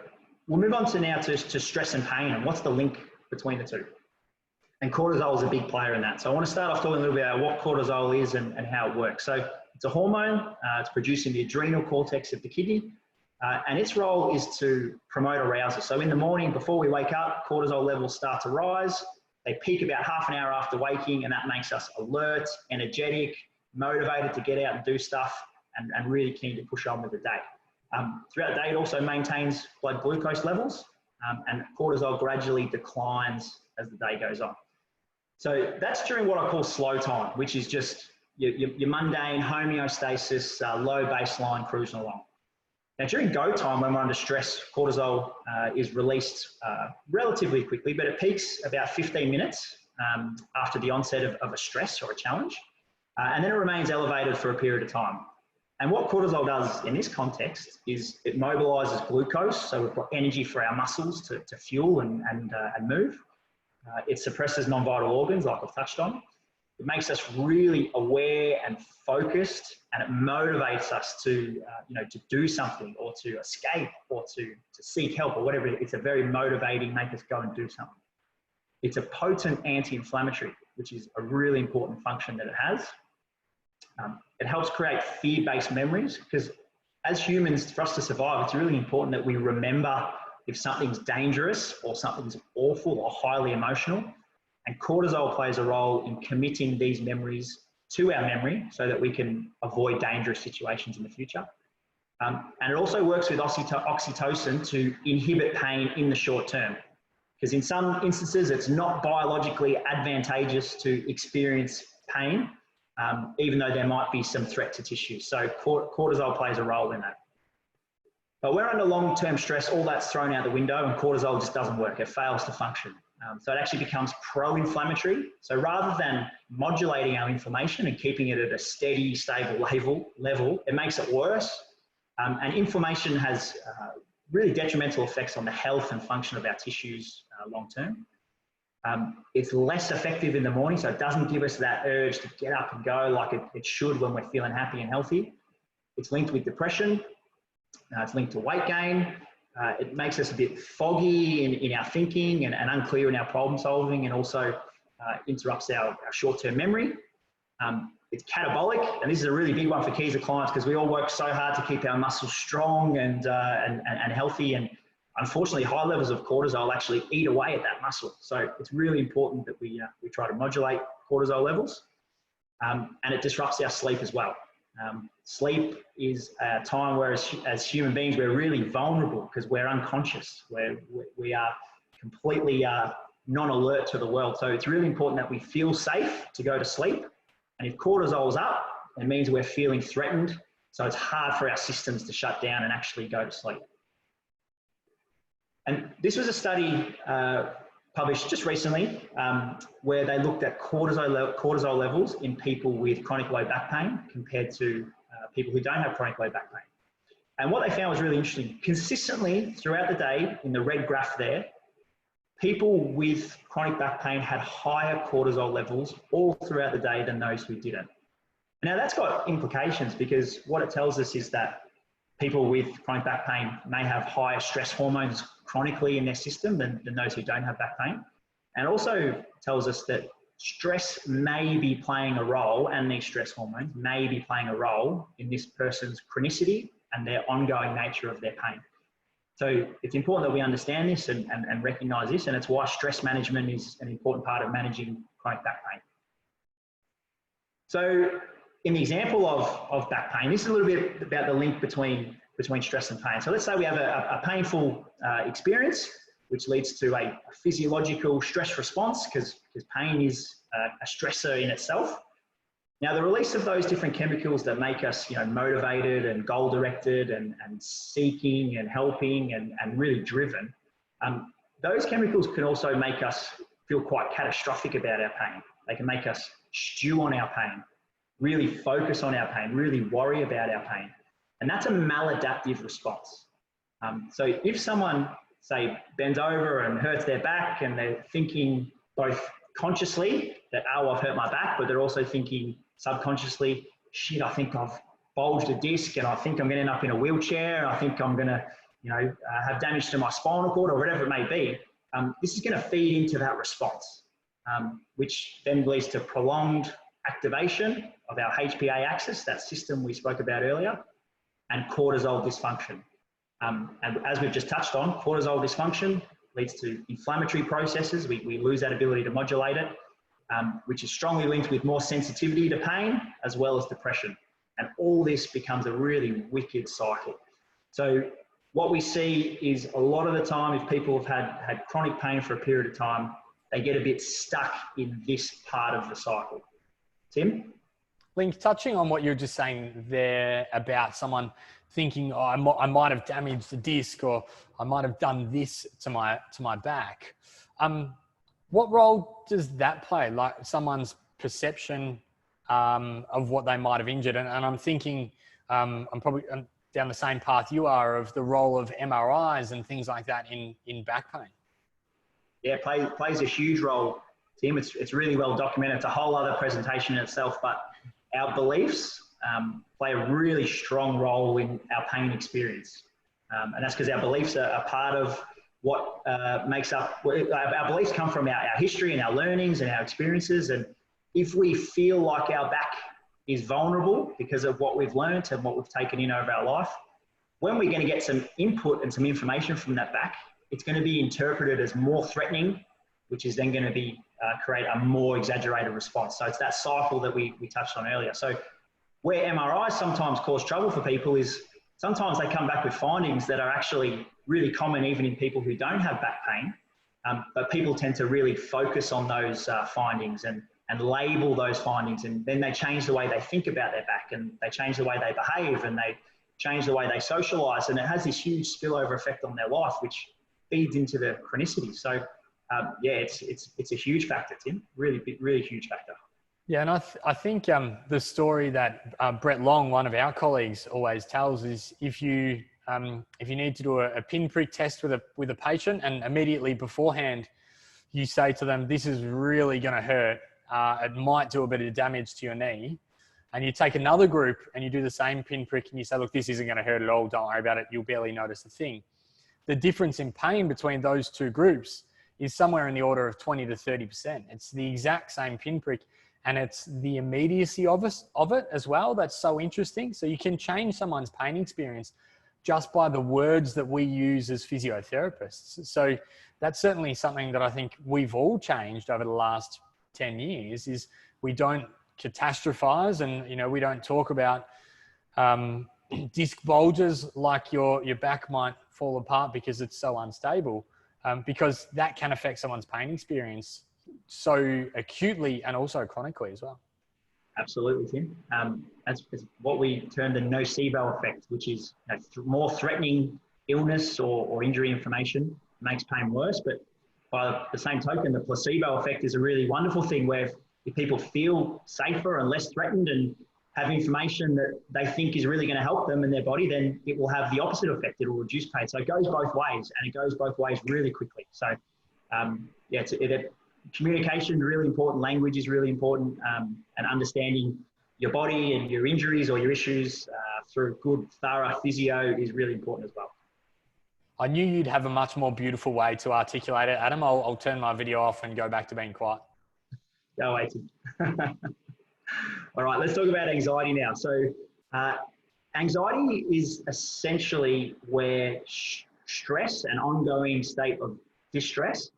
we'll move on to now to stress and pain, and what's the link between the two. And cortisol is a big player in that. So I want to start off talking a little bit about what cortisol is and how it works. So it's a hormone. It's produced in the adrenal cortex of the kidney. And its role is to promote arousal. So in the morning, before we wake up, cortisol levels start to rise. They peak about half an hour after waking, and that makes us alert, energetic, motivated to get out and do stuff, and really keen to push on with the day. Throughout the day, it also maintains blood glucose levels, and cortisol gradually declines as the day goes on. So that's during what I call slow time, which is just your mundane homeostasis, low baseline cruising along. Now, during go time, when we're under stress, cortisol is released relatively quickly, but it peaks about 15 minutes after the onset of a stress or a challenge, and then it remains elevated for a period of time. And what cortisol does in this context is it mobilizes glucose, so we've got energy for our muscles to fuel and move. It suppresses non-vital organs, like I've touched on. It makes us really aware and focused, and it motivates us to do something, or to escape, or to seek help, or whatever. It's a very motivating, make us go and do something. It's a potent anti-inflammatory, which is a really important function that it has. It helps create fear-based memories, because as humans, for us to survive, it's really important that we remember if something's dangerous or something's awful or highly emotional. And cortisol plays a role in committing these memories to our memory so that we can avoid dangerous situations in the future. And it also works with oxytocin to inhibit pain in the short term, because in some instances, it's not biologically advantageous to experience pain, even though there might be some threat to tissue. So cortisol plays a role in that. But when we're under long-term stress, all that's thrown out the window, and cortisol just doesn't work. It fails to function. So it actually becomes pro-inflammatory. So rather than modulating our inflammation and keeping it at a steady, stable level, it makes it worse. And inflammation has really detrimental effects on the health and function of our tissues long-term. It's less effective in the morning, so it doesn't give us that urge to get up and go like it should when we're feeling happy and healthy. It's linked with depression. It's linked to weight gain. It makes us a bit foggy in our thinking and unclear in our problem solving, and also interrupts our short-term memory. It's catabolic, and this is a really big one for Keyser clients, because we all work so hard to keep our muscles strong and healthy, and unfortunately high levels of cortisol actually eat away at that muscle. So it's really important that we try to modulate cortisol levels, and it disrupts our sleep as well. Sleep is a time where as human beings, we're really vulnerable because we're unconscious. We are completely non-alert to the world. So it's really important that we feel safe to go to sleep. And if cortisol's up, it means we're feeling threatened. So it's hard for our systems to shut down and actually go to sleep. And this was a study published just recently where they looked at cortisol levels in people with chronic low back pain compared to people who don't have chronic low back pain. And what they found was really interesting. Consistently throughout the day, in the red graph there, people with chronic back pain had higher cortisol levels all throughout the day than those who didn't. Now that's got implications, because what it tells us is that people with chronic back pain may have higher stress hormones chronically in their system than those who don't have back pain. And also tells us that stress may be playing a role, and these stress hormones may be playing a role in this person's chronicity and their ongoing nature of their pain. So it's important that we understand this and recognize this, and it's why stress management is an important part of managing chronic back pain. So in the example of back pain, this is a little bit about the link between stress and pain. So let's say we have a painful experience, which leads to a physiological stress response, because pain is a stressor in itself. Now, the release of those different chemicals that make us, motivated and goal-directed and seeking and helping and really driven, those chemicals can also make us feel quite catastrophic about our pain. They can make us stew on our pain, really focus on our pain, really worry about our pain. And that's a maladaptive response. So if someone, say, bends over and hurts their back, and they're thinking both consciously that, oh, I've hurt my back, but they're also thinking subconsciously, shit, I think I've bulged a disc, and I think I'm going to end up in a wheelchair, and I think I'm going to, have damage to my spinal cord, or whatever it may be. This is going to feed into that response, which then leads to prolonged activation of our Hpa axis, that system we spoke about earlier, and cortisol dysfunction. And as we've just touched on, cortisol dysfunction leads to inflammatory processes. We lose that ability to modulate it, which is strongly linked with more sensitivity to pain, as well as depression. And all this becomes a really wicked cycle. So what we see is, a lot of the time, if people have had chronic pain for a period of time, they get a bit stuck in this part of the cycle. Tim? Link, touching on what you're just saying there about someone thinking, oh, I might have damaged the disc, or I might have done this to my back. What role does that play? Like someone's perception of what they might have injured? And I'm thinking, I'm probably down the same path you are, of the role of MRIs and things like that in back pain. Yeah, plays a huge role, Tim. It's really well documented. It's a whole other presentation in itself, but our beliefs play a really strong role in our pain experience. And that's because our beliefs are part of what makes up, our beliefs come from our history and our learnings and our experiences. And if we feel like our back is vulnerable because of what we've learned and what we've taken in over our life, when we're going to get some input and some information from that back, it's going to be interpreted as more threatening, which is then going to be create a more exaggerated response. So it's that cycle that we touched on earlier. So where MRIs sometimes cause trouble for people is, sometimes they come back with findings that are actually really common even in people who don't have back pain, but people tend to really focus on those findings and label those findings, and then they change the way they think about their back, and they change the way they behave, and they change the way they socialize, and it has this huge spillover effect on their life, which feeds into the chronicity. So yeah, it's a huge factor, Tim. Really huge factor. Yeah, and I think the story that Brett Long, one of our colleagues, always tells is, if you need to do a pinprick test with a patient, and immediately beforehand you say to them, this is really going to hurt, it might do a bit of damage to your knee, and you take another group and you do the same pinprick and you say, look, this isn't going to hurt at all, don't worry about it, you'll barely notice a thing. The difference in pain between those two groups is somewhere in the order of 20 to 30%. It's the exact same pinprick, and it's the immediacy of it as well that's so interesting. So you can change someone's pain experience just by the words that we use as physiotherapists. So that's certainly something that I think we've all changed over the last 10 years, is we don't catastrophize, and we don't talk about disc bulges like your back might fall apart because it's so unstable, because that can affect someone's pain experience so acutely and also chronically as well. Absolutely, Tim. That's what we term the nocebo effect, which is more threatening illness or injury information makes pain worse. But by the same token, the placebo effect is a really wonderful thing, where if people feel safer and less threatened and have information that they think is really going to help them in their body, then it will have the opposite effect. It will reduce pain. So it goes both ways, and it goes both ways really quickly. So yeah, communication is really important. Language is really important, and understanding your body and your injuries or your issues through good, thorough physio is really important as well. I knew you'd have a much more beautiful way to articulate it. Adam, I'll turn my video off and go back to being quiet. Go away. All right, let's talk about anxiety now. So anxiety is essentially where stress and ongoing state of distress,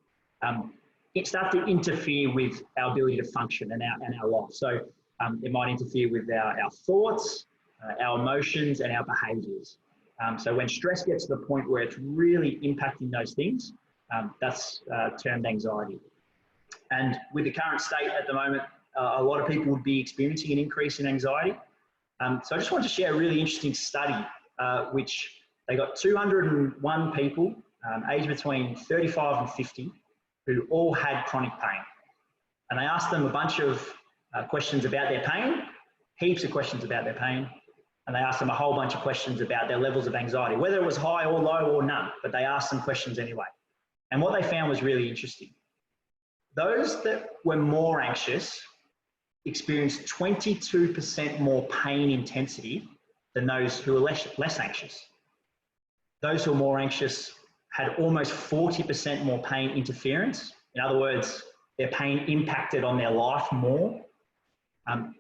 it starts to interfere with our ability to function and our life. So it might interfere with our thoughts, our emotions, and our behaviors. So when stress gets to the point where it's really impacting those things, that's termed anxiety. And with the current state at the moment, a lot of people would be experiencing an increase in anxiety. So I just wanted to share a really interesting study, which they got 201 people aged between 35 and 50 who all had chronic pain. And they asked them a bunch of questions about their pain, heaps of questions about their pain. And they asked them a whole bunch of questions about their levels of anxiety, whether it was high or low or none, but they asked them questions anyway. And what they found was really interesting. Those that were more anxious experienced 22% more pain intensity than those who were less anxious. Those who were more anxious had almost 40% more pain interference. In other words, their pain impacted on their life more.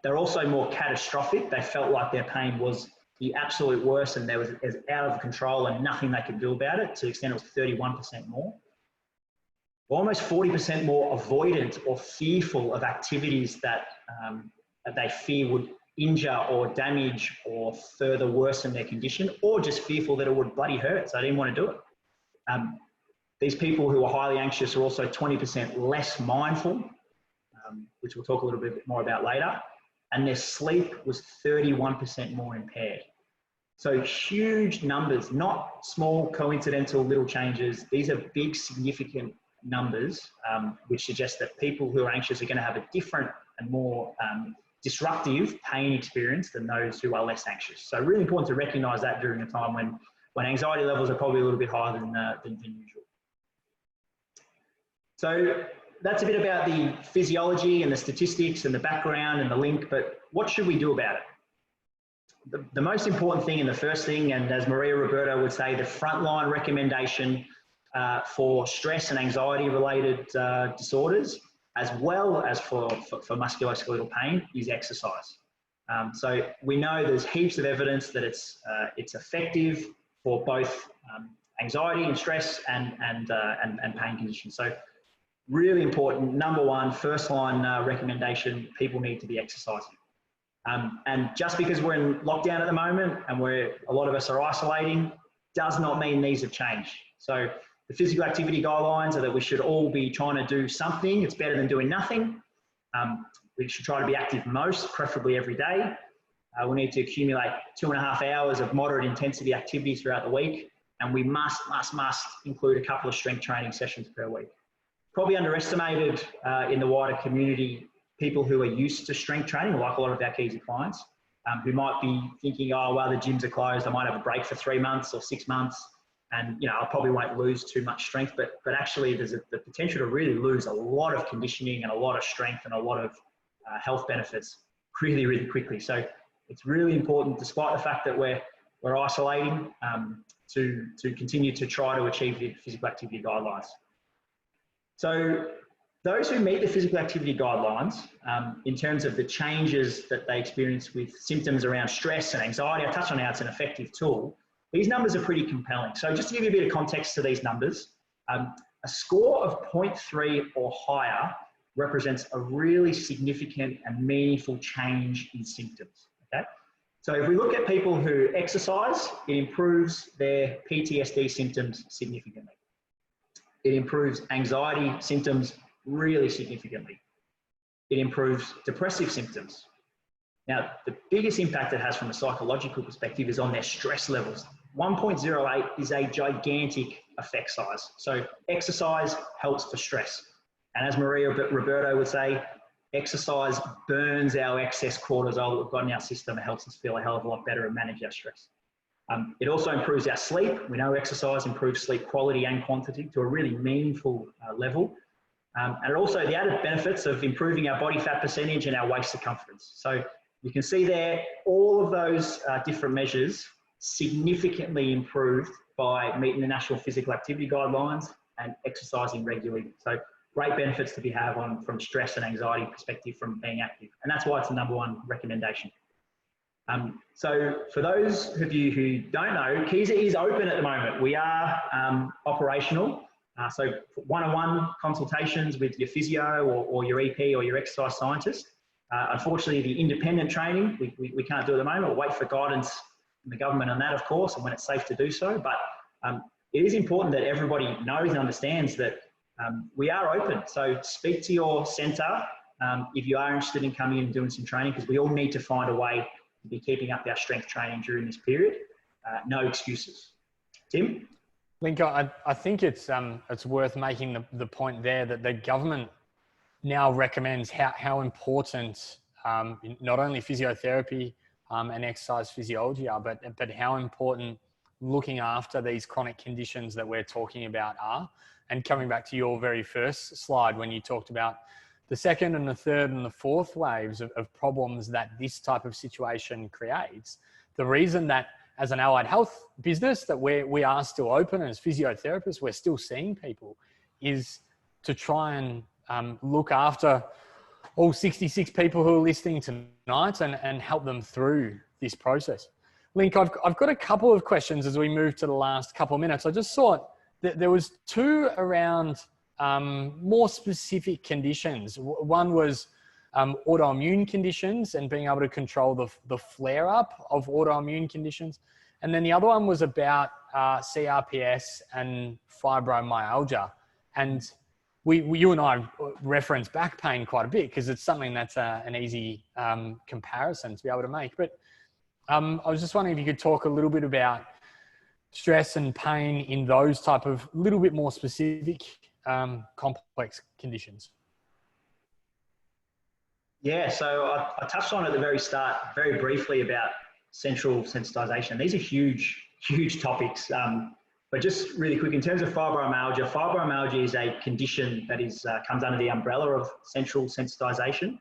They're also more catastrophic. They felt like their pain was the absolute worst and it was out of control and nothing they could do about it, to the extent it was 31% more. Almost 40% more avoidant or fearful of activities that they fear would injure or damage or further worsen their condition, or just fearful that it would bloody hurt, so they didn't want to do it. These people who are highly anxious are also 20% less mindful, which we'll talk a little bit more about later, and their sleep was 31% more impaired. So huge numbers, not small coincidental little changes. These are big significant numbers, which suggest that people who are anxious are going to have a different and more disruptive pain experience than those who are less anxious. So really important to recognize that during a time when anxiety levels are probably a little bit higher than usual. So that's a bit about the physiology and the statistics and the background and the link, but what should we do about it? The most important thing and the first thing, and as Maria Roberto would say, the frontline recommendation for stress and anxiety related disorders, as well as for musculoskeletal pain, is exercise. So we know there's heaps of evidence that it's effective for both anxiety and stress and pain conditions. So really important, number one, first line recommendation, people need to be exercising. And just because we're in lockdown at the moment and a lot of us are isolating, does not mean these have changed. So the physical activity guidelines are that we should all be trying to do something. It's better than doing nothing. We should try to be active most, preferably every day. We need to accumulate 2.5 hours of moderate intensity activity throughout the week. And we must include a couple of strength training sessions per week. Probably underestimated in the wider community, people who are used to strength training, like a lot of our Keezy clients, who might be thinking, oh, well, the gyms are closed. I might have a break for 3 months or 6 months. And, I probably won't lose too much strength, but actually there's the potential to really lose a lot of conditioning and a lot of strength and a lot of health benefits really, really quickly. So it's really important, despite the fact that we're isolating, to continue to try to achieve the physical activity guidelines. So those who meet the physical activity guidelines, in terms of the changes that they experience with symptoms around stress and anxiety, I touched on how it's an effective tool. These numbers are pretty compelling. So just to give you a bit of context to these numbers, a score of 0.3 or higher represents a really significant and meaningful change in symptoms, okay? So if we look at people who exercise, it improves their PTSD symptoms significantly. It improves anxiety symptoms really significantly. It improves depressive symptoms. Now, the biggest impact it has from a psychological perspective is on their stress levels. 1.08 is a gigantic effect size. So exercise helps for stress. And as Maria Roberto would say, exercise burns our excess cortisol that we've got in our system. It helps us feel a hell of a lot better and manage our stress. It also improves our sleep. We know exercise improves sleep quality and quantity to a really meaningful level. And also the added benefits of improving our body fat percentage and our waist circumference. So, You can see there, all of those different measures significantly improved by meeting the National Physical Activity Guidelines and exercising regularly. So great benefits to be had from stress and anxiety perspective from being active. And that's why it's the #1 recommendation. So for those of you who don't know, Keyser is open at the moment. We are operational. So one-on-one consultations with your physio or your EP or your exercise scientist. Unfortunately, the independent training, we can't do at the moment. We'll wait for guidance from the government on that, of course, and when it's safe to do so. But it is important that everybody knows and understands that we are open. So speak to your centre if you are interested in coming in and doing some training, because we all need to find a way to be keeping up our strength training during this period. No excuses. Tim? Link, I think it's worth making the point there that the government now recommends how important not only physiotherapy and exercise physiology are, but how important looking after these chronic conditions that we're talking about are. And coming back to your very first slide when you talked about the second and the third and the fourth waves of problems that this type of situation creates, the reason that as an allied health business that we are still open, and as physiotherapists we're still seeing people, is to try and look after all 66 people who are listening tonight and help them through this process. Link, I've got a couple of questions as we move to the last couple of minutes. I just thought that there was two around more specific conditions. One was autoimmune conditions and being able to control the flare-up of autoimmune conditions. And then the other one was about CRPS and fibromyalgia. And you and I reference back pain quite a bit because it's something that's an easy comparison to be able to make. But I was just wondering if you could talk a little bit about stress and pain in those type of little bit more specific complex conditions. Yeah, so I touched on at the very start, very briefly, about central sensitization. These are huge topics. But just really quick, in terms of fibromyalgia, fibromyalgia is a condition that comes under the umbrella of central sensitization.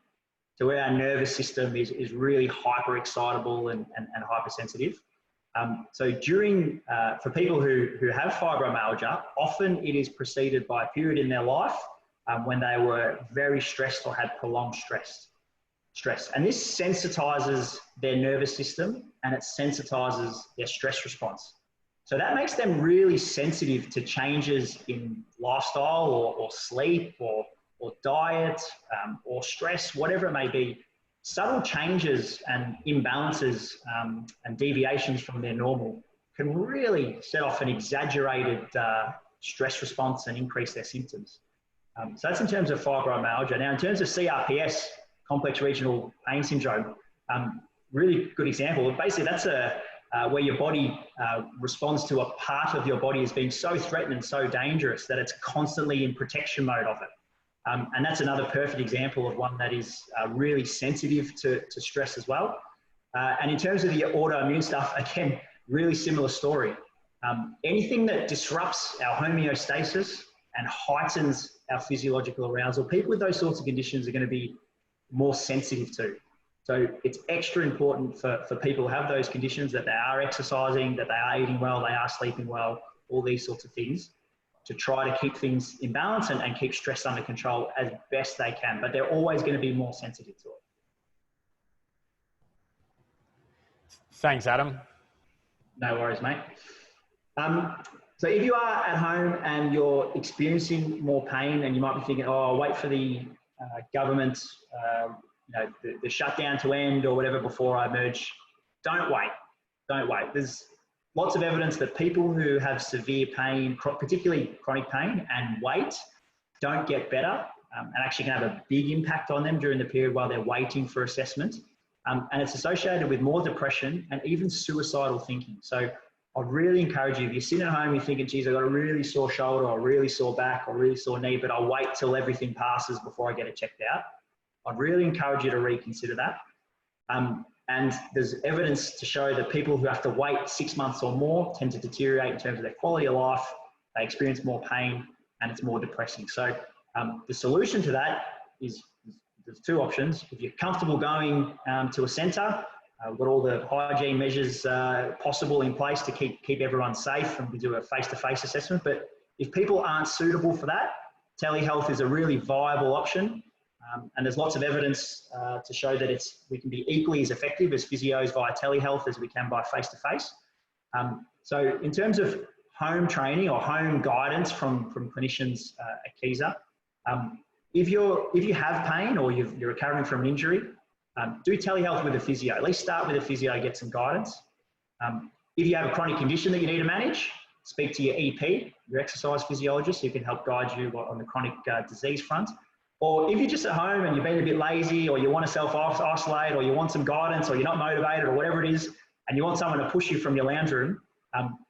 So where our nervous system is really hyper-excitable and hypersensitive. So for people who have fibromyalgia, often it is preceded by a period in their life when they were very stressed or had prolonged stress. And this sensitizes their nervous system and it sensitizes their stress response. So that makes them really sensitive to changes in lifestyle or sleep or diet or stress, whatever it may be. Subtle changes and imbalances and deviations from their normal can really set off an exaggerated stress response and increase their symptoms. So that's in terms of fibromyalgia. Now, in terms of CRPS, complex regional pain syndrome, really good example. Basically, that's where your body responds to a part of your body as being so threatened and so dangerous that it's constantly in protection mode of it. And that's another perfect example of one that is really sensitive to stress as well. And in terms of the autoimmune stuff, again, really similar story. Anything that disrupts our homeostasis and heightens our physiological arousal, people with those sorts of conditions are going to be more sensitive to. So it's extra important for people who have those conditions that they are exercising, that they are eating well, they are sleeping well, all these sorts of things, to try to keep things in balance and keep stress under control as best they can. But they're always going to be more sensitive to it. Thanks, Adam. No worries, mate. So if you are at home and you're experiencing more pain and you might be thinking, oh, I'll wait for the government, the shutdown to end or whatever before I emerge, don't wait. There's lots of evidence that people who have severe pain, particularly chronic pain, and wait, don't get better and actually can have a big impact on them during the period while they're waiting for assessment. And it's associated with more depression and even suicidal thinking. So I'd really encourage you, if you're sitting at home, you're thinking, geez, I've got a really sore shoulder or a really sore back or a really sore knee, but I'll wait till everything passes before I get it checked out. I'd really encourage you to reconsider that. And there's evidence to show that people who have to wait 6 months or more tend to deteriorate in terms of their quality of life, they experience more pain, and it's more depressing. So the solution to that is there's two options. If you're comfortable going to a centre, we've got all the hygiene measures possible in place to keep everyone safe, and we do a face-to-face assessment. But if people aren't suitable for that, telehealth is a really viable option. And there's lots of evidence to show that we can be equally as effective as physios via telehealth as we can by face-to-face. So in terms of home training or home guidance from clinicians at Hpa, if you have pain or you're recovering from an injury, do telehealth with a physio. At least start with a physio, get some guidance. If you have a chronic condition that you need to manage, speak to your EP, your exercise physiologist, who can help guide you on the chronic disease front. Or if you're just at home and you've been a bit lazy, or you want to self-isolate, or you want some guidance, or you're not motivated, or whatever it is, and you want someone to push you from your lounge room,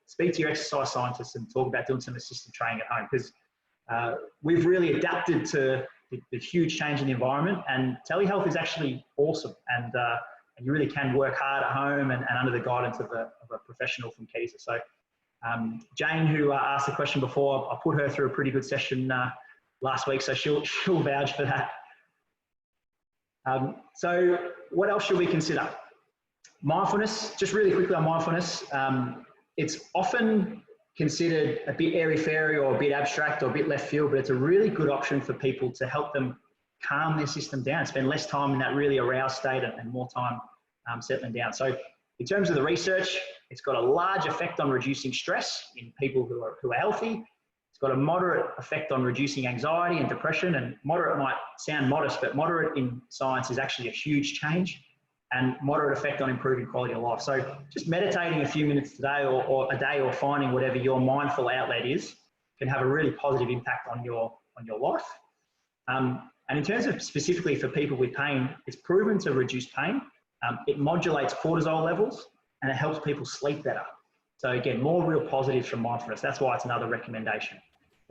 speak to your exercise scientist and talk about doing some assisted training at home, because we've really adapted to the huge change in the environment, and telehealth is actually awesome, and you really can work hard at home and under the guidance of a professional from Hpa. So Jane, who asked the question before, I put her through a pretty good session last week, so she'll vouch for that. So what else should we consider? Mindfulness, just really quickly on mindfulness. It's often considered a bit airy-fairy or a bit abstract or a bit left field, but it's a really good option for people to help them calm their system down, spend less time in that really aroused state and more time settling down. So in terms of the research, it's got a large effect on reducing stress in people who are healthy. It's got a moderate effect on reducing anxiety and depression, and moderate might sound modest, but moderate in science is actually a huge change, and moderate effect on improving quality of life. So just meditating a few minutes today or a day, or finding whatever your mindful outlet is, can have a really positive impact on your life. And in terms of specifically for people with pain, it's proven to reduce pain. It modulates cortisol levels, and it helps people sleep better. So again, more real positives from mindfulness. That's why it's another recommendation.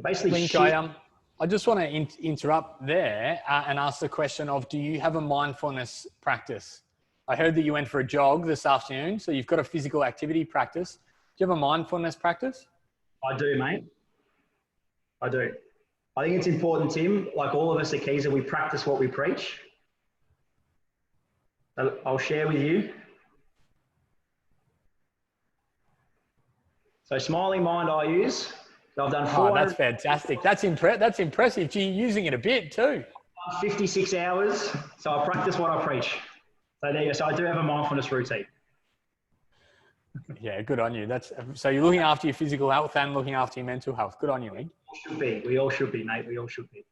Basically, Link, I just want to interrupt there and ask the question of, do you have a mindfulness practice? I heard that you went for a jog this afternoon, so you've got a physical activity practice. Do you have a mindfulness practice? I do, mate. I do. I think it's important, Tim, like all of us at Hpa, we practice what we preach. I'll share with you. So smiling mind I use. So I've done 400. Oh, that's fantastic. That's impressive. Gee, you're using it a bit too. 56 hours. So I practice what I preach. So there you go. So I do have a mindfulness routine. Yeah, good on you. So you're looking after your physical health and looking after your mental health. Good on you, Link. We all should be, mate. We all should be.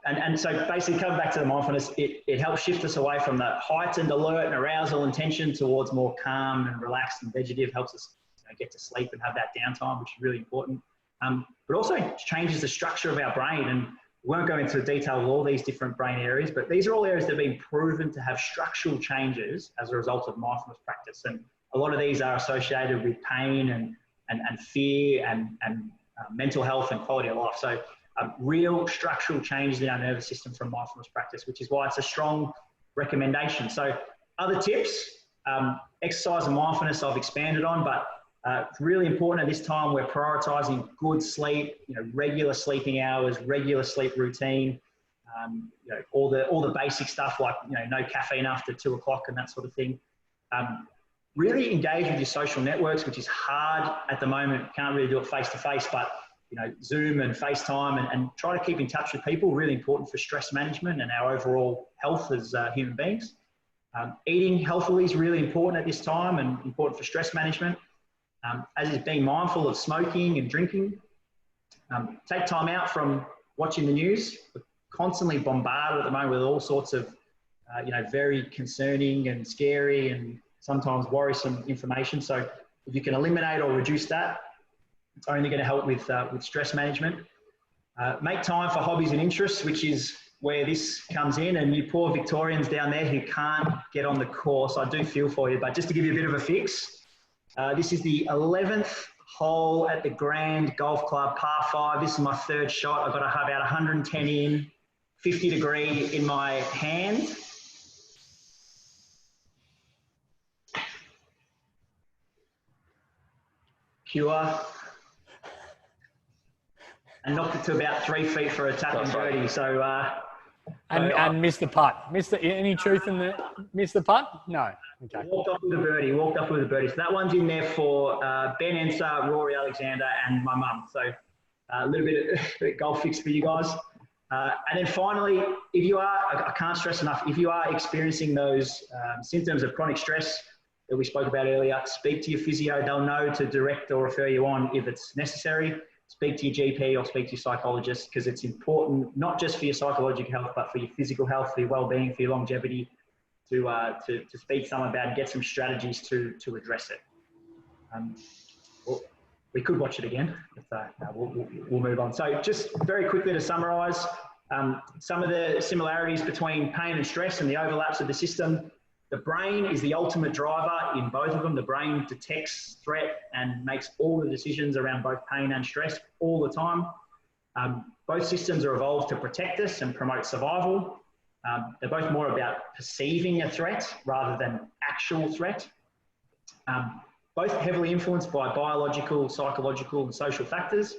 And so basically coming back to the mindfulness, it helps shift us away from the heightened alert and arousal and tension towards more calm and relaxed and vegetative, helps us get to sleep and have that downtime, which is really important. But also changes the structure of our brain. And we won't go into detail of all these different brain areas, but these are all areas that have been proven to have structural changes as a result of mindfulness practice. And a lot of these are associated with pain and fear and mental health and quality of life. So real structural changes in our nervous system from mindfulness practice, which is why it's a strong recommendation. So other tips, exercise and mindfulness I've expanded on, but it's really important at this time. We're prioritizing good sleep, regular sleeping hours, regular sleep routine, all the basic stuff like, no caffeine after 2 o'clock and that sort of thing. Really engage with your social networks, which is hard at the moment. Can't really do it face to face, but Zoom and FaceTime and try to keep in touch with people, really important for stress management and our overall health as human beings. Eating healthily is really important at this time and important for stress management. As is being mindful of smoking and drinking. Take time out from watching the news. We're constantly bombarded at the moment with all sorts of, very concerning and scary and sometimes worrisome information. So if you can eliminate or reduce that, it's only going to help with stress management. Make time for hobbies and interests, which is where this comes in. And you poor Victorians down there who can't get on the course, I do feel for you. But just to give you a bit of a fix, this is the 11th hole at the Grand Golf Club, par 5. This is my 3rd shot. I've got to have about 110 in, 50 degree in my hand. Pure. And knocked it to about 3 feet for a tap and birdie. So And missed the putt. Any truth in the missed the putt? No. Okay. Walked off with a birdie. So that one's in there for Ben Enser, Rory Alexander, and my mum. So a little bit of golf fix for you guys. And then finally, if you are, I can't stress enough, if you are experiencing those symptoms of chronic stress that we spoke about earlier, speak to your physio. They'll know to direct or refer you on if it's necessary. Speak to your GP or speak to your psychologist, because it's important, not just for your psychological health, but for your physical health, for your well-being, for your longevity, to speak to someone about and get some strategies to address it. Well, we could watch it again, but we'll move on. So just very quickly to summarize, some of the similarities between pain and stress and the overlaps of the system. The brain is the ultimate driver in both of them. The brain detects threat and makes all the decisions around both pain and stress all the time. Both systems are evolved to protect us and promote survival. They're both more about perceiving a threat rather than actual threat. Both heavily influenced by biological, psychological, and social factors.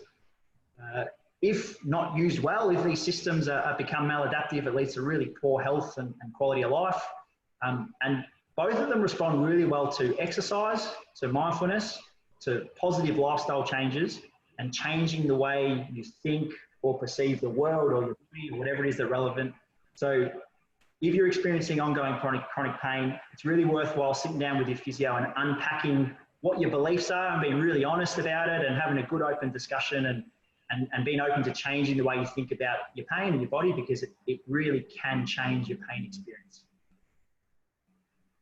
If not used well, if these systems become maladaptive, it leads to really poor health and quality of life. And both of them respond really well to exercise, to mindfulness, to positive lifestyle changes, and changing the way you think or perceive the world or your body or whatever it is that's relevant. So if you're experiencing ongoing chronic pain, it's really worthwhile sitting down with your physio and unpacking what your beliefs are and being really honest about it and having a good open discussion and being open to changing the way you think about your pain and your body, because it really can change your pain experience.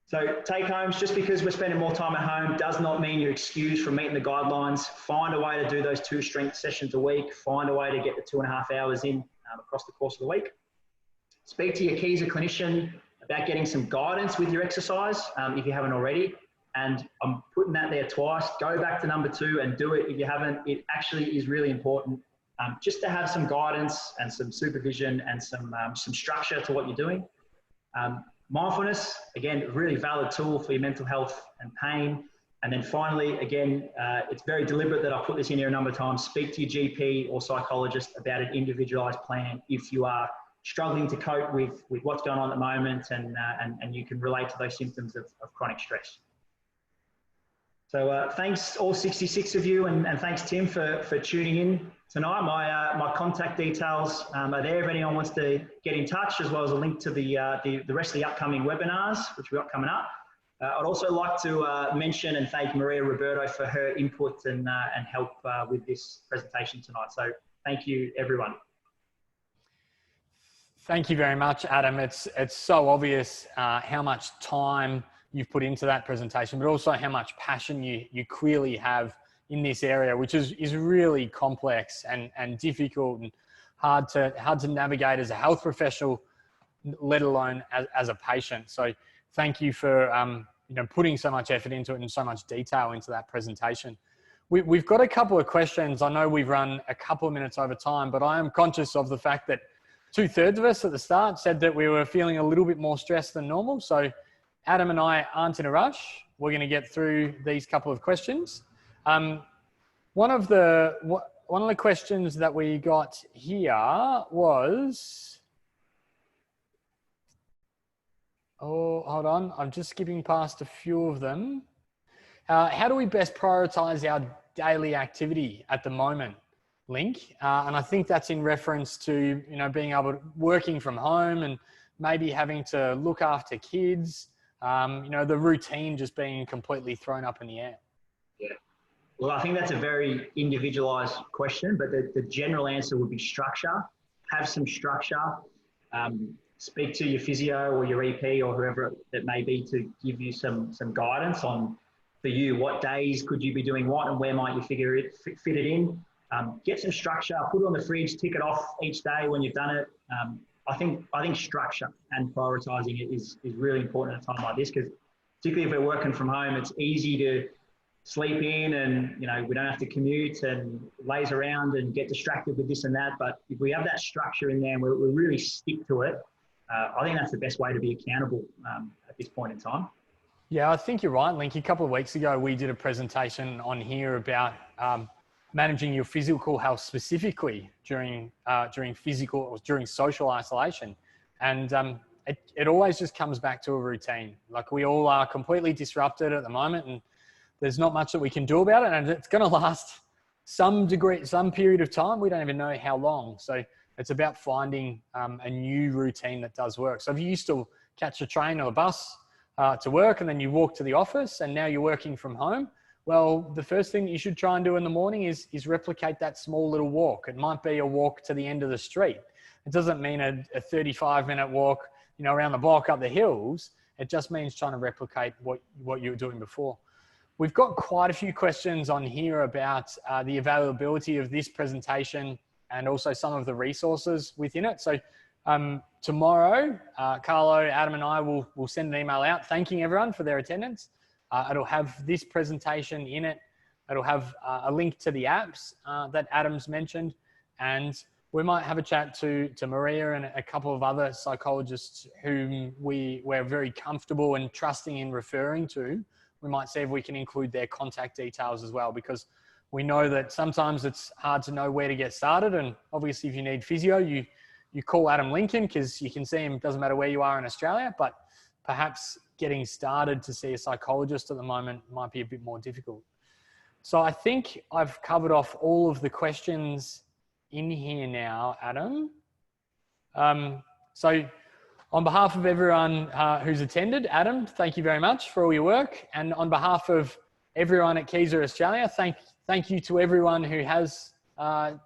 So take homes, just because we're spending more time at home does not mean you're excused from meeting the guidelines. Find a way to do those 2 strength sessions a week. Find a way to get the 2.5 hours in across the course of the week. Speak to your Hpa clinician about getting some guidance with your exercise if you haven't already. And I'm putting that there twice. Go back to number 2 and do it if you haven't. It actually is really important just to have some guidance and some supervision and some structure to what you're doing. Mindfulness, again, a really valid tool for your mental health and pain. And then finally, again, it's very deliberate that I put this in here a number of times. Speak to your GP or psychologist about an individualized plan if you are struggling to cope with what's going on at the moment and you can relate to those symptoms of chronic stress. So thanks all 66 of you, and thanks Tim for tuning in tonight. My contact details are there if anyone wants to get in touch, as well as a link to the rest of the upcoming webinars which we've got coming up. I'd also like to mention and thank Maria Roberto for her input and help with this presentation tonight. So thank you everyone. Thank you very much, Adam. It's so obvious how much time you've put into that presentation, but also how much passion you clearly have in this area, which is really complex and difficult and hard to navigate as a health professional, let alone as a patient. So thank you for putting so much effort into it and so much detail into that presentation. We've got a couple of questions. I know we've run a couple of minutes over time, but I am conscious of the fact that 2/3 of us at the start said that we were feeling a little bit more stressed than normal. So Adam and I aren't in a rush. We're going to get through these couple of questions. One of the questions that we got here was, oh, hold on. I'm just skipping past a few of them. How do we best prioritize our daily activity at the moment, Link? And I think that's in reference to, being able to working from home and maybe having to look after kids, the routine just being completely thrown up in the air. Yeah. Well, I think that's a very individualized question, but the general answer would be structure. Have some structure. Speak to your physio or your EP or whoever it may be to give you some guidance on, for you, what days could you be doing what and where might you fit it in. Get some structure, put it on the fridge, tick it off each day when you've done it. I think structure and prioritizing it is really important at a time like this, because particularly if we're working from home, it's easy to sleep in and, we don't have to commute and laze around and get distracted with this and that. But if we have that structure in there and we really stick to it, I think that's the best way to be accountable at this point in time. Yeah, I think you're right, Link. A couple of weeks ago, we did a presentation on here about managing your physical health specifically during social isolation. And it always just comes back to a routine. Like we all are completely disrupted at the moment, and there's not much that we can do about it. And it's going to last some period of time. We don't even know how long. So it's about finding a new routine that does work. So if you used to catch a train or a bus to work, and then you walk to the office, and now you're working from home, well, the first thing that you should try and do in the morning is replicate that small little walk. It might be a walk to the end of the street. It doesn't mean a 35-minute walk, around the block up the hills. It just means trying to replicate what you were doing before. We've got quite a few questions on here about the availability of this presentation and also some of the resources within it. So tomorrow, Carlo, Adam and I will send an email out thanking everyone for their attendance. It'll have this presentation in it. It'll have a link to the apps that Adam's mentioned. And we might have a chat to Maria and a couple of other psychologists whom we're very comfortable and trusting in referring to. We might see if we can include their contact details as well, because we know that sometimes it's hard to know where to get started. And obviously if you need physio, you call Adam Lincoln, because you can see him, doesn't matter where you are in Australia, but perhaps getting started to see a psychologist at the moment might be a bit more difficult. So I think I've covered off all of the questions in here now, Adam. So on behalf of everyone who's attended, Adam, thank you very much for all your work. And on behalf of everyone at Hpa Australia, thank you to everyone who has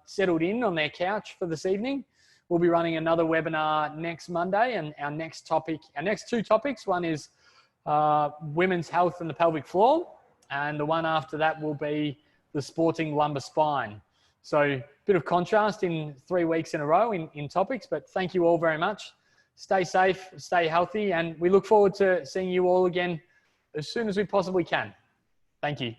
settled in on their couch for this evening. We'll be running another webinar next Monday, and our next two topics, one is women's health and the pelvic floor, and the one after that will be the sporting lumbar spine. So a bit of contrast in 3 weeks in a row in topics, but thank you all very much. Stay safe, stay healthy, and we look forward to seeing you all again as soon as we possibly can. Thank you.